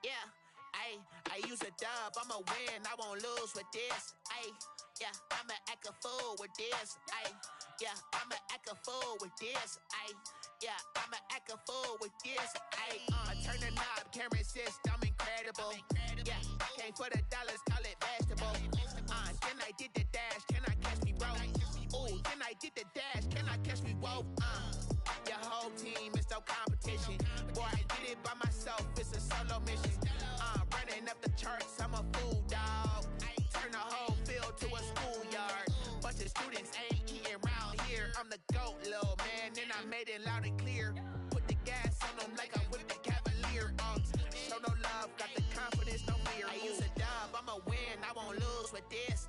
Yeah, I use a dub, I'ma win, I won't lose with this. Yeah, I'ma act a fool with this. Yeah, I'ma act a fool with this. Yeah, I'ma act a fool with this. I turn the knob, camera assist, I'm incredible. Yeah, came for the dollars, call it vegetable. Then I did the dash, can I catch me, bro? Ooh, then I did the dash, can I catch me, whoa? Your whole team is no competition. Boy, I did it by myself, it's a solo mission. Running up the charts, I'm a fool, dog. Turn the whole field to a schoolyard. Bunch of students ain't eating round here. I'm the GOAT, little man, and I made it loud and clear. Put the gas on them like I'm with the Cavalier. Show no love, got the confidence, no fear. I use a dub, I'ma win, I won't lose with this.